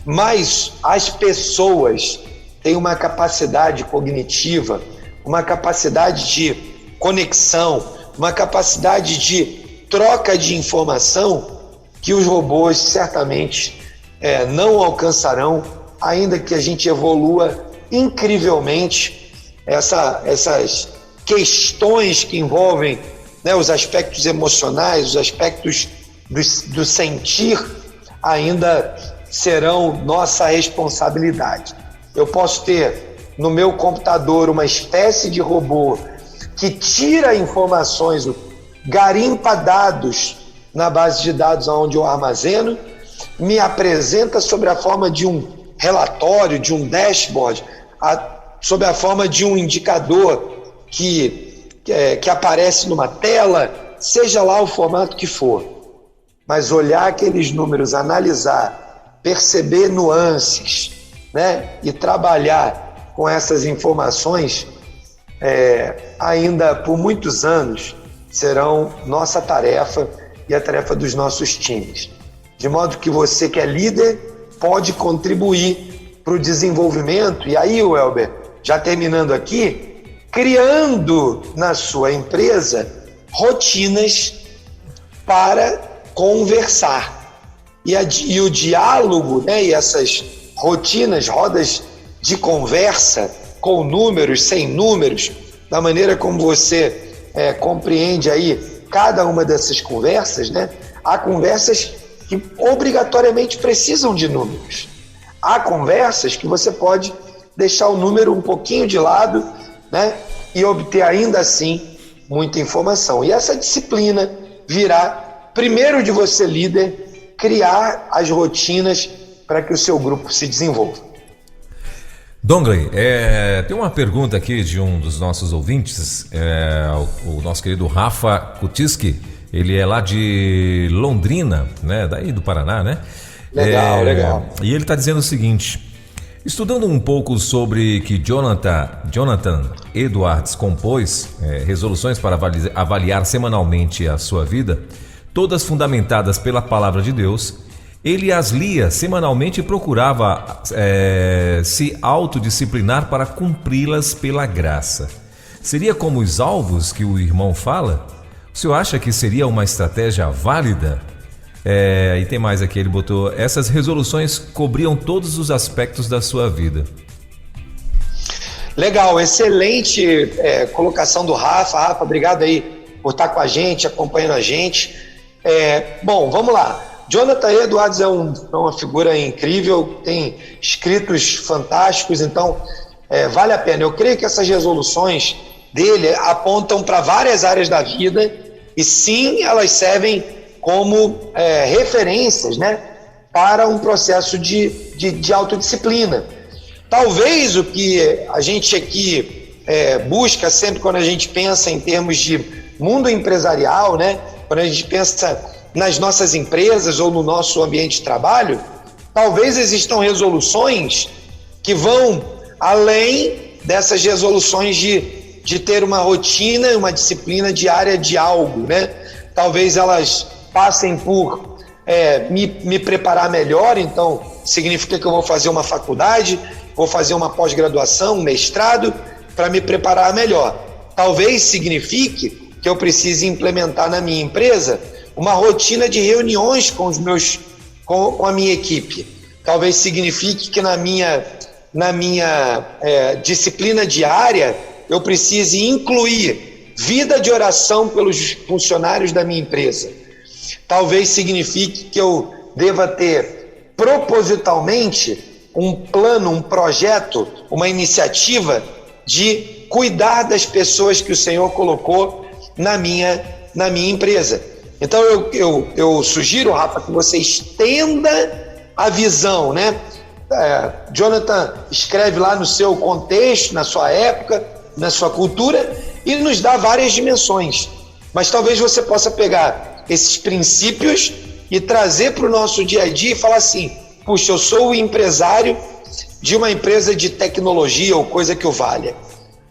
mas as pessoas têm uma capacidade cognitiva, uma capacidade de conexão, uma capacidade de troca de informação que os robôs certamente não alcançarão, ainda que a gente evolua incrivelmente. Essas questões que envolvem, né, os aspectos emocionais, os aspectos do sentir, ainda serão nossa responsabilidade. Eu posso ter no meu computador uma espécie de robô que tira informações, garimpa dados na base de dados onde eu armazeno, me apresenta sob a forma de um relatório, de um dashboard, sob a forma de um indicador que aparece numa tela, seja lá o formato que for. Mas olhar aqueles números, analisar, perceber nuances, né, e trabalhar com essas informações, ainda por muitos anos serão nossa tarefa e a tarefa dos nossos times. De modo que você que é líder pode contribuir para o desenvolvimento, e aí, Welber, já terminando aqui, criando na sua empresa rotinas para conversar. E o diálogo, né, e essas rotinas, rodas de conversa, com números, sem números, da maneira como você compreende aí cada uma dessas conversas, né? Há conversas que obrigatoriamente precisam de números. Há conversas que você pode deixar o número um pouquinho de lado, né? E obter ainda assim muita informação. E essa disciplina virá, primeiro de você, líder, criar as rotinas para que o seu grupo se desenvolva. Dongley, tem uma pergunta aqui de um dos nossos ouvintes, o nosso querido Rafa Kutiski. Ele é lá de Londrina, né? Daí do Paraná, né? Legal. E ele está dizendo o seguinte: estudando um pouco sobre que Jonathan Edwards compôs resoluções para avaliar semanalmente a sua vida, todas fundamentadas pela palavra de Deus, ele as lia semanalmente e procurava se autodisciplinar para cumpri-las pela graça. Seria como os alvos que o irmão fala? O senhor acha que seria uma estratégia válida? E tem mais aqui, ele botou: essas resoluções cobriam todos os aspectos da sua vida. Legal, excelente colocação do Rafa. Rafa, obrigado aí por estar com a gente, acompanhando a gente. Bom, vamos lá. Jonathan Edwards é uma figura incrível, tem escritos fantásticos, então vale a pena. Eu creio que essas resoluções dele apontam para várias áreas da vida e sim, elas servem como referências, né, para um processo de autodisciplina. Talvez o que a gente aqui busca sempre quando a gente pensa em termos de mundo empresarial, né, quando a gente pensa nas nossas empresas ou no nosso ambiente de trabalho, talvez existam resoluções que vão além dessas resoluções de ter uma rotina, uma disciplina diária de algo, né? Talvez elas passem por me preparar melhor, então significa que eu vou fazer uma faculdade, vou fazer uma pós-graduação, um mestrado, para me preparar melhor. Talvez signifique que eu precise implementar na minha empresa uma rotina de reuniões com a minha equipe. Talvez signifique que na minha disciplina diária eu precise incluir vida de oração pelos funcionários da minha empresa. Talvez signifique que eu deva ter propositalmente um plano, um projeto, uma iniciativa de cuidar das pessoas que o Senhor colocou na minha empresa. Então eu sugiro, Rafa, que você estenda a visão, né? Jonathan escreve lá no seu contexto, na sua época, na sua cultura, e nos dá várias dimensões. Mas talvez você possa pegar esses princípios e trazer para o nosso dia a dia e falar assim: puxa, eu sou o empresário de uma empresa de tecnologia ou coisa que o valha,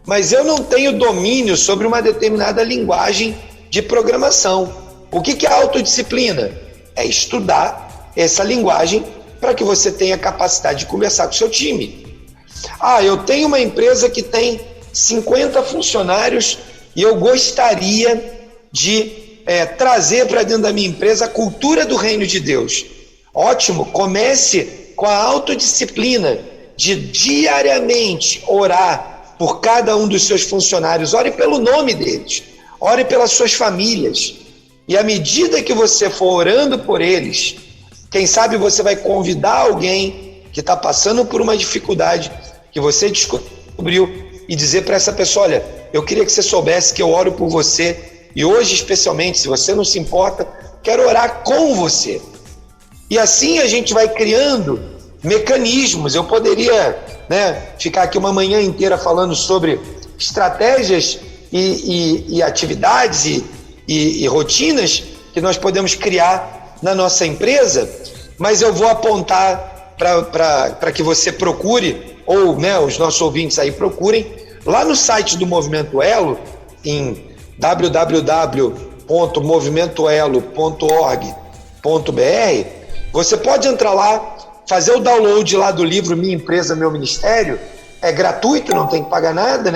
mas eu não tenho domínio sobre uma determinada linguagem de programação. O que é autodisciplina? É estudar essa linguagem para que você tenha capacidade de conversar com o seu time. Eu tenho uma empresa que tem 50 funcionários e eu gostaria de trazer para dentro da minha empresa a cultura do reino de Deus. Ótimo, comece com a autodisciplina de diariamente orar por cada um dos seus funcionários. Ore pelo nome deles, ore pelas suas famílias. E à medida que você for orando por eles, quem sabe você vai convidar alguém que está passando por uma dificuldade que você descobriu e dizer para essa pessoa: olha, eu queria que você soubesse que eu oro por você e hoje especialmente, se você não se importa, quero orar com você. E assim a gente vai criando mecanismos. Eu poderia ficar aqui uma manhã inteira falando sobre estratégias e atividades e rotinas que nós podemos criar na nossa empresa, mas eu vou apontar para que você procure, ou os nossos ouvintes aí procurem, lá no site do Movimento Elo, em www.movimentoelo.org.br, você pode entrar lá, fazer o download lá do livro Minha Empresa, Meu Ministério. É gratuito, não tem que pagar nada,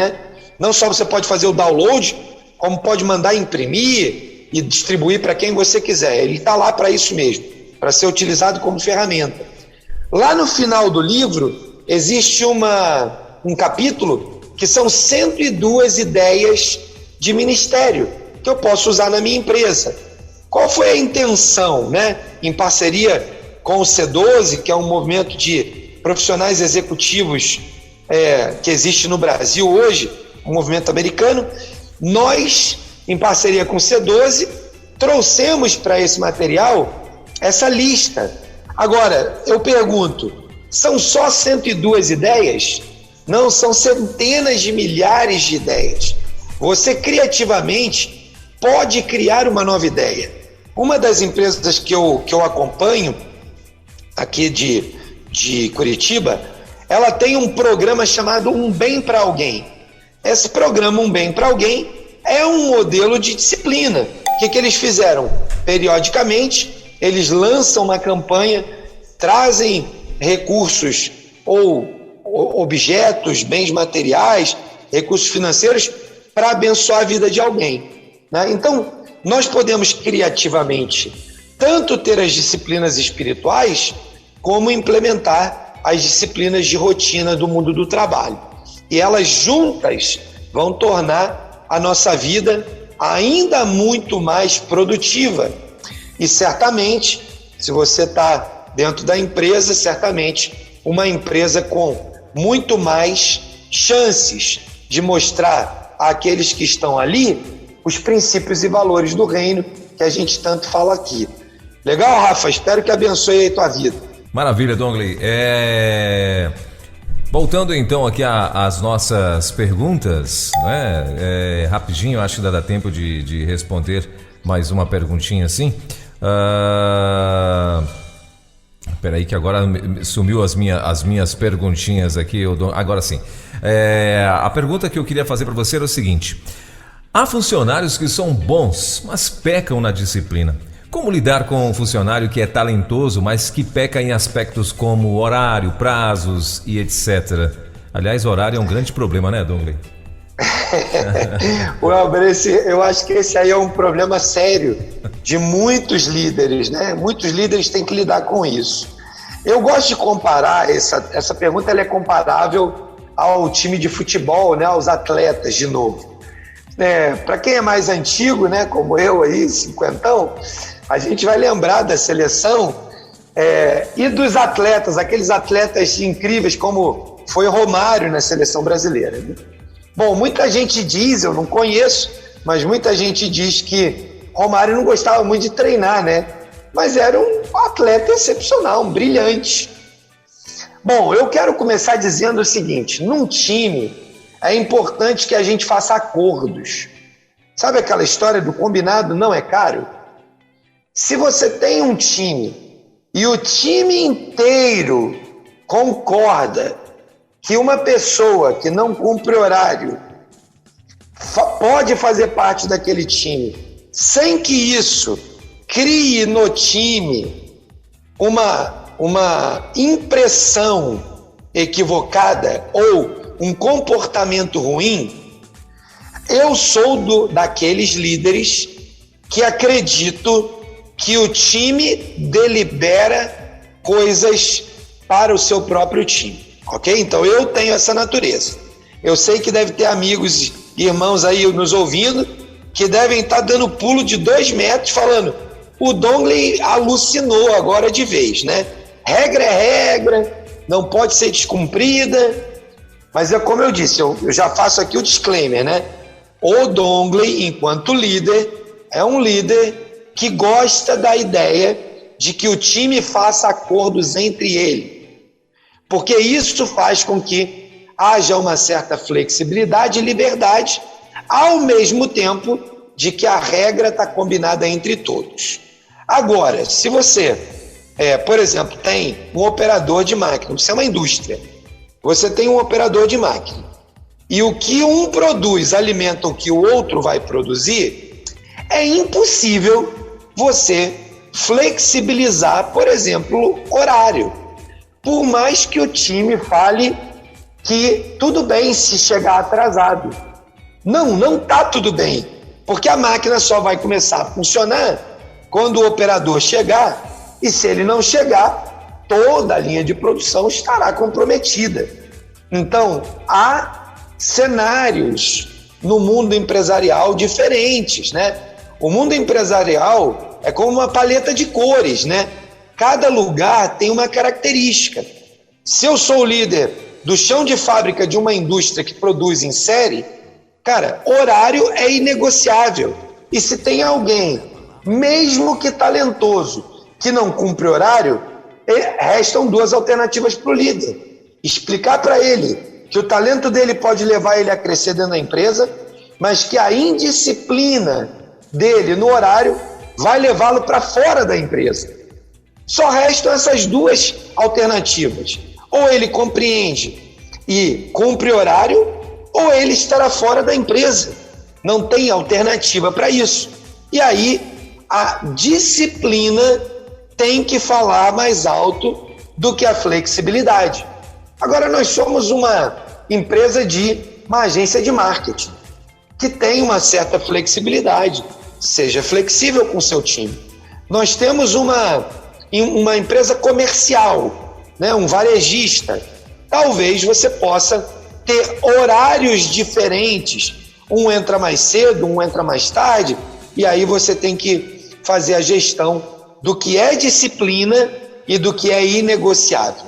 Não só você pode fazer o download, como pode mandar imprimir e distribuir para quem você quiser. Ele está lá para isso mesmo, para ser utilizado como ferramenta. Lá no final do livro existe um capítulo que são 102 ideias de ministério que eu posso usar na minha empresa. Qual foi a intenção, em parceria com o C12, que é um movimento de profissionais executivos que existe no Brasil hoje, um movimento americano. Nós, em parceria com o C12, trouxemos para esse material essa lista. Agora, eu pergunto, são só 102 ideias? Não, são centenas de milhares de ideias. Você criativamente pode criar uma nova ideia. Uma das empresas que eu acompanho, aqui de Curitiba, ela tem um programa chamado Um Bem para Alguém. Esse programa Um Bem para Alguém é um modelo de disciplina. O que eles fizeram? Periodicamente, eles lançam uma campanha, trazem recursos ou objetos, bens materiais, recursos financeiros para abençoar a vida de alguém. Então, nós podemos criativamente tanto ter as disciplinas espirituais, como implementar as disciplinas de rotina do mundo do trabalho. E elas juntas vão tornar a nossa vida ainda muito mais produtiva. E certamente, se você está dentro da empresa, certamente uma empresa com muito mais chances de mostrar àqueles que estão ali os princípios e valores do reino que a gente tanto fala aqui. Legal, Rafa? Espero que abençoe a tua vida. Maravilha, Dongley. Voltando então aqui às nossas perguntas, rapidinho, acho que dá tempo de responder mais uma perguntinha assim. Peraí que agora sumiu as minhas perguntinhas aqui. Agora sim. A pergunta que eu queria fazer para você era o seguinte: há funcionários que são bons, mas pecam na disciplina. Como lidar com um funcionário que é talentoso, mas que peca em aspectos como horário, prazos e etc? Aliás, horário é um grande problema, né, Dongley? Eu acho que esse aí é um problema sério de muitos líderes, Muitos líderes têm que lidar com isso. Eu gosto de comparar, essa pergunta ela é comparável ao time de futebol, aos atletas, de novo. Para quem é mais antigo, como eu aí, cinquentão, a gente vai lembrar da seleção e dos atletas, aqueles atletas incríveis como foi Romário na seleção brasileira. Bom, muita gente diz, eu não conheço, mas muita gente diz que Romário não gostava muito de treinar, mas era um atleta excepcional, um brilhante. Bom, eu quero começar dizendo o seguinte: num time é importante que a gente faça acordos. Sabe aquela história do combinado não é caro? Se você tem um time e o time inteiro concorda que uma pessoa que não cumpre horário pode fazer parte daquele time, sem que isso crie no time uma impressão equivocada ou um comportamento ruim, eu sou daqueles líderes que acredito que o time delibera coisas para o seu próprio time, ok? Então eu tenho essa natureza. Eu sei que deve ter amigos, irmãos aí nos ouvindo, que devem estar dando pulo de 2 metros falando, o Dongley alucinou agora de vez, né? Regra é regra, não pode ser descumprida, mas é como eu disse, eu já faço aqui o disclaimer, né? O Dongley, enquanto líder, é um líder que gosta da ideia de que o time faça acordos entre ele, porque isso faz com que haja uma certa flexibilidade e liberdade, ao mesmo tempo de que a regra está combinada entre todos. Agora, se você, por exemplo, tem um operador de máquina, você é uma indústria, você tem um operador de máquina, e o que um produz alimenta o que o outro vai produzir, é impossível você flexibilizar, por exemplo, horário. Por mais que o time fale que tudo bem se chegar atrasado. Não está tudo bem, porque a máquina só vai começar a funcionar quando o operador chegar, e se ele não chegar, toda a linha de produção estará comprometida. Então, há cenários no mundo empresarial diferentes, né? O mundo empresarial é como uma paleta de cores, né? Cada lugar tem uma característica. Se eu sou o líder do chão de fábrica de uma indústria que produz em série, cara, horário é inegociável. E se tem alguém, mesmo que talentoso, que não cumpre horário, restam 2 alternativas para o líder. Explicar para ele que o talento dele pode levar ele a crescer dentro da empresa, mas que a indisciplina dele no horário vai levá-lo para fora da empresa. Só restam essas 2 alternativas. Ou ele compreende e cumpre horário, ou ele estará fora da empresa. Não tem alternativa para isso. E aí, a disciplina tem que falar mais alto do que a flexibilidade. Agora, nós somos uma agência de marketing, que tem uma certa flexibilidade. Seja flexível com o seu time. Nós temos uma empresa comercial, né? Um varejista. Talvez você possa ter horários diferentes. Um entra mais cedo, um entra mais tarde, e aí você tem que fazer a gestão do que é disciplina e do que é inegociável.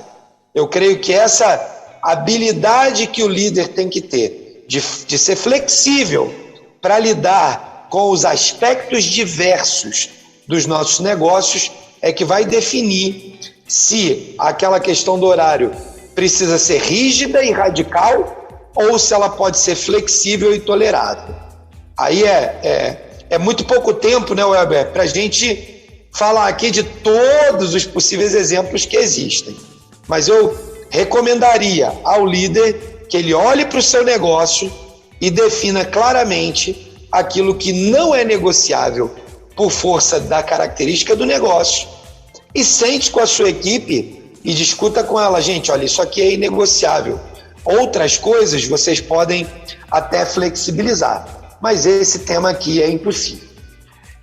Eu creio que essa habilidade que o líder tem que ter de ser flexível para lidar com os aspectos diversos dos nossos negócios é que vai definir se aquela questão do horário precisa ser rígida e radical ou se ela pode ser flexível e tolerável. Aí é muito pouco tempo, né, Welber, para a gente falar aqui de todos os possíveis exemplos que existem. Mas eu recomendaria ao líder que ele olhe para o seu negócio e defina claramente aquilo que não é negociável por força da característica do negócio e sente com a sua equipe e discuta com ela, gente, olha, isso aqui é inegociável. Outras coisas vocês podem até flexibilizar, mas esse tema aqui é impossível.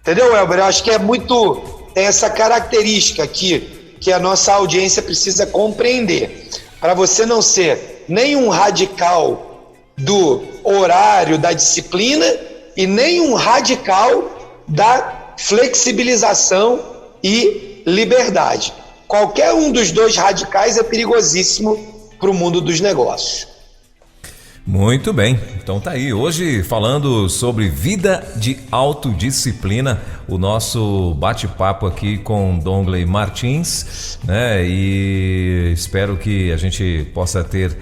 Entendeu, Welber? Eu acho que tem essa característica aqui que a nossa audiência precisa compreender. Para você não ser nem um radical do horário, da disciplina, e nem um radical da flexibilização e liberdade. Qualquer um dos 2 radicais é perigosíssimo para o mundo dos negócios. Muito bem, então tá aí, hoje falando sobre vida de autodisciplina, o nosso bate-papo aqui com Dongley Martins, né? E espero que a gente possa ter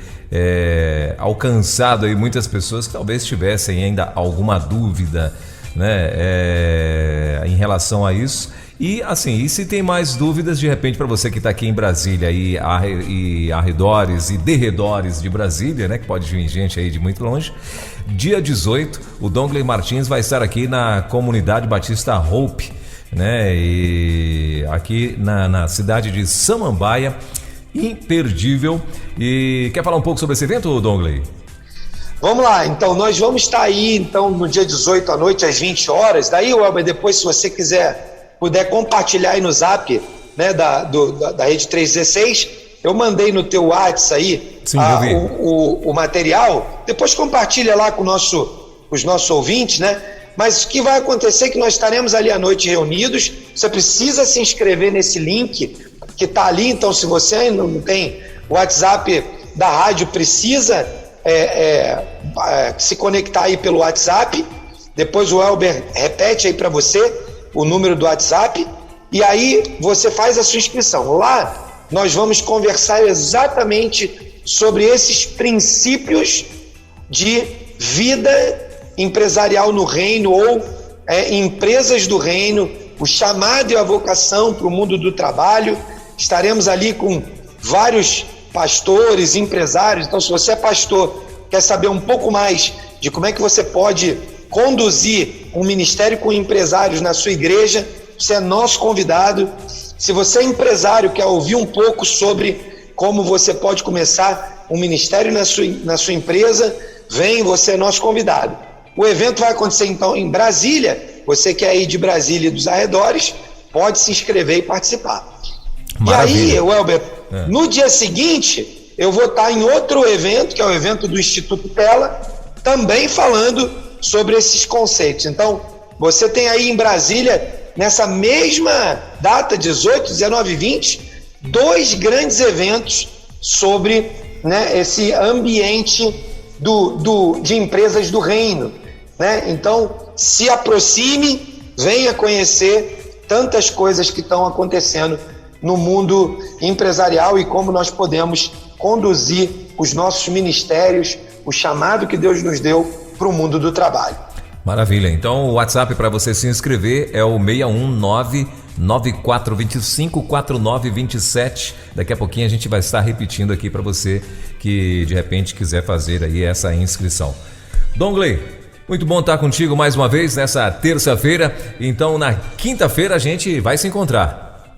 alcançado aí muitas pessoas que talvez tivessem ainda alguma dúvida, né, em relação a isso. E assim, e se tem mais dúvidas, de repente, para você que está aqui em Brasília e arredores e derredores de Brasília, né, que pode vir gente aí de muito longe, dia 18, o Dongley Martins vai estar aqui na comunidade Batista Hope, né, e aqui na cidade de Samambaia, imperdível. E quer falar um pouco sobre esse evento, Dongley? Vamos lá, então nós vamos estar aí então no dia 18 à noite às 20 horas. Daí, Welber, depois se você puder compartilhar aí no Zap, né, da Rede 316, eu mandei no teu WhatsApp aí. Sim, o material, depois compartilha lá com os nossos ouvintes, né? Mas o que vai acontecer é que nós estaremos ali à noite reunidos. Você precisa se inscrever nesse link que está ali, então se você ainda não tem o WhatsApp da rádio, precisa se conectar aí pelo WhatsApp. Depois o Elber repete aí para você o número do WhatsApp e aí você faz a sua inscrição. Lá nós vamos conversar exatamente sobre esses princípios de vida empresarial no reino ou empresas do reino, o chamado e a vocação para o mundo do trabalho. Estaremos ali com vários pastores, empresários. Então, se você é pastor, quer saber um pouco mais de como é que você pode conduzir um ministério com empresários na sua igreja, você é nosso convidado. Se você é empresário, quer ouvir um pouco sobre como você pode começar um ministério na sua empresa, vem, você é nosso convidado. O evento vai acontecer então em Brasília. Você que é aí de Brasília e dos arredores, pode se inscrever e participar. Maravilha. E aí, Welber, no dia seguinte, eu vou estar em outro evento, que é o evento do Instituto Tela, também falando sobre esses conceitos. Então, você tem aí em Brasília, nessa mesma data, 18, 19 e 20, 2 grandes eventos sobre, né, esse ambiente de empresas do reino, né? Então, se aproxime, venha conhecer tantas coisas que estão acontecendo no mundo empresarial e como nós podemos conduzir os nossos ministérios, o chamado que Deus nos deu para o mundo do trabalho. Maravilha. Então, o WhatsApp para você se inscrever é o 619-9425-4927. Daqui a pouquinho a gente vai estar repetindo aqui para você que de repente quiser fazer aí essa inscrição. Dongley, muito bom estar contigo mais uma vez nessa terça-feira. Então, na quinta-feira a gente vai se encontrar.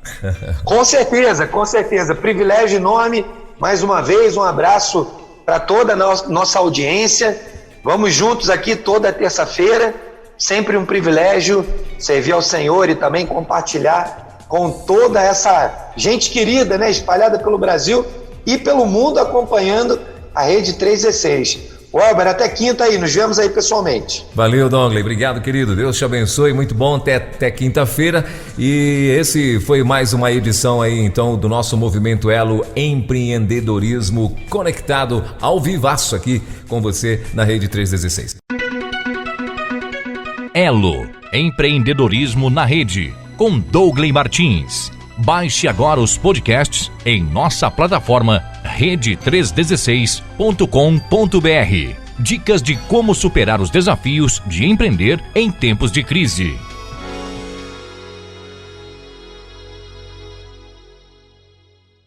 Com certeza, com certeza. Privilégio enorme. Mais uma vez, um abraço para toda a nossa audiência. Vamos juntos aqui toda terça-feira. Sempre um privilégio servir ao Senhor e também compartilhar com toda essa gente querida, né, espalhada pelo Brasil e pelo mundo, acompanhando a Rede 316. Welber, até quinta aí, nos vemos aí pessoalmente. Valeu, Dongley, obrigado, querido, Deus te abençoe, muito bom, até quinta-feira. E esse foi mais uma edição aí, então, do nosso Movimento Elo Empreendedorismo Conectado ao vivaço aqui com você na Rede 316. Elo Empreendedorismo na Rede, com Dongley Martins. Baixe agora os podcasts em nossa plataforma rede316.com.br. Dicas de como superar os desafios de empreender em tempos de crise.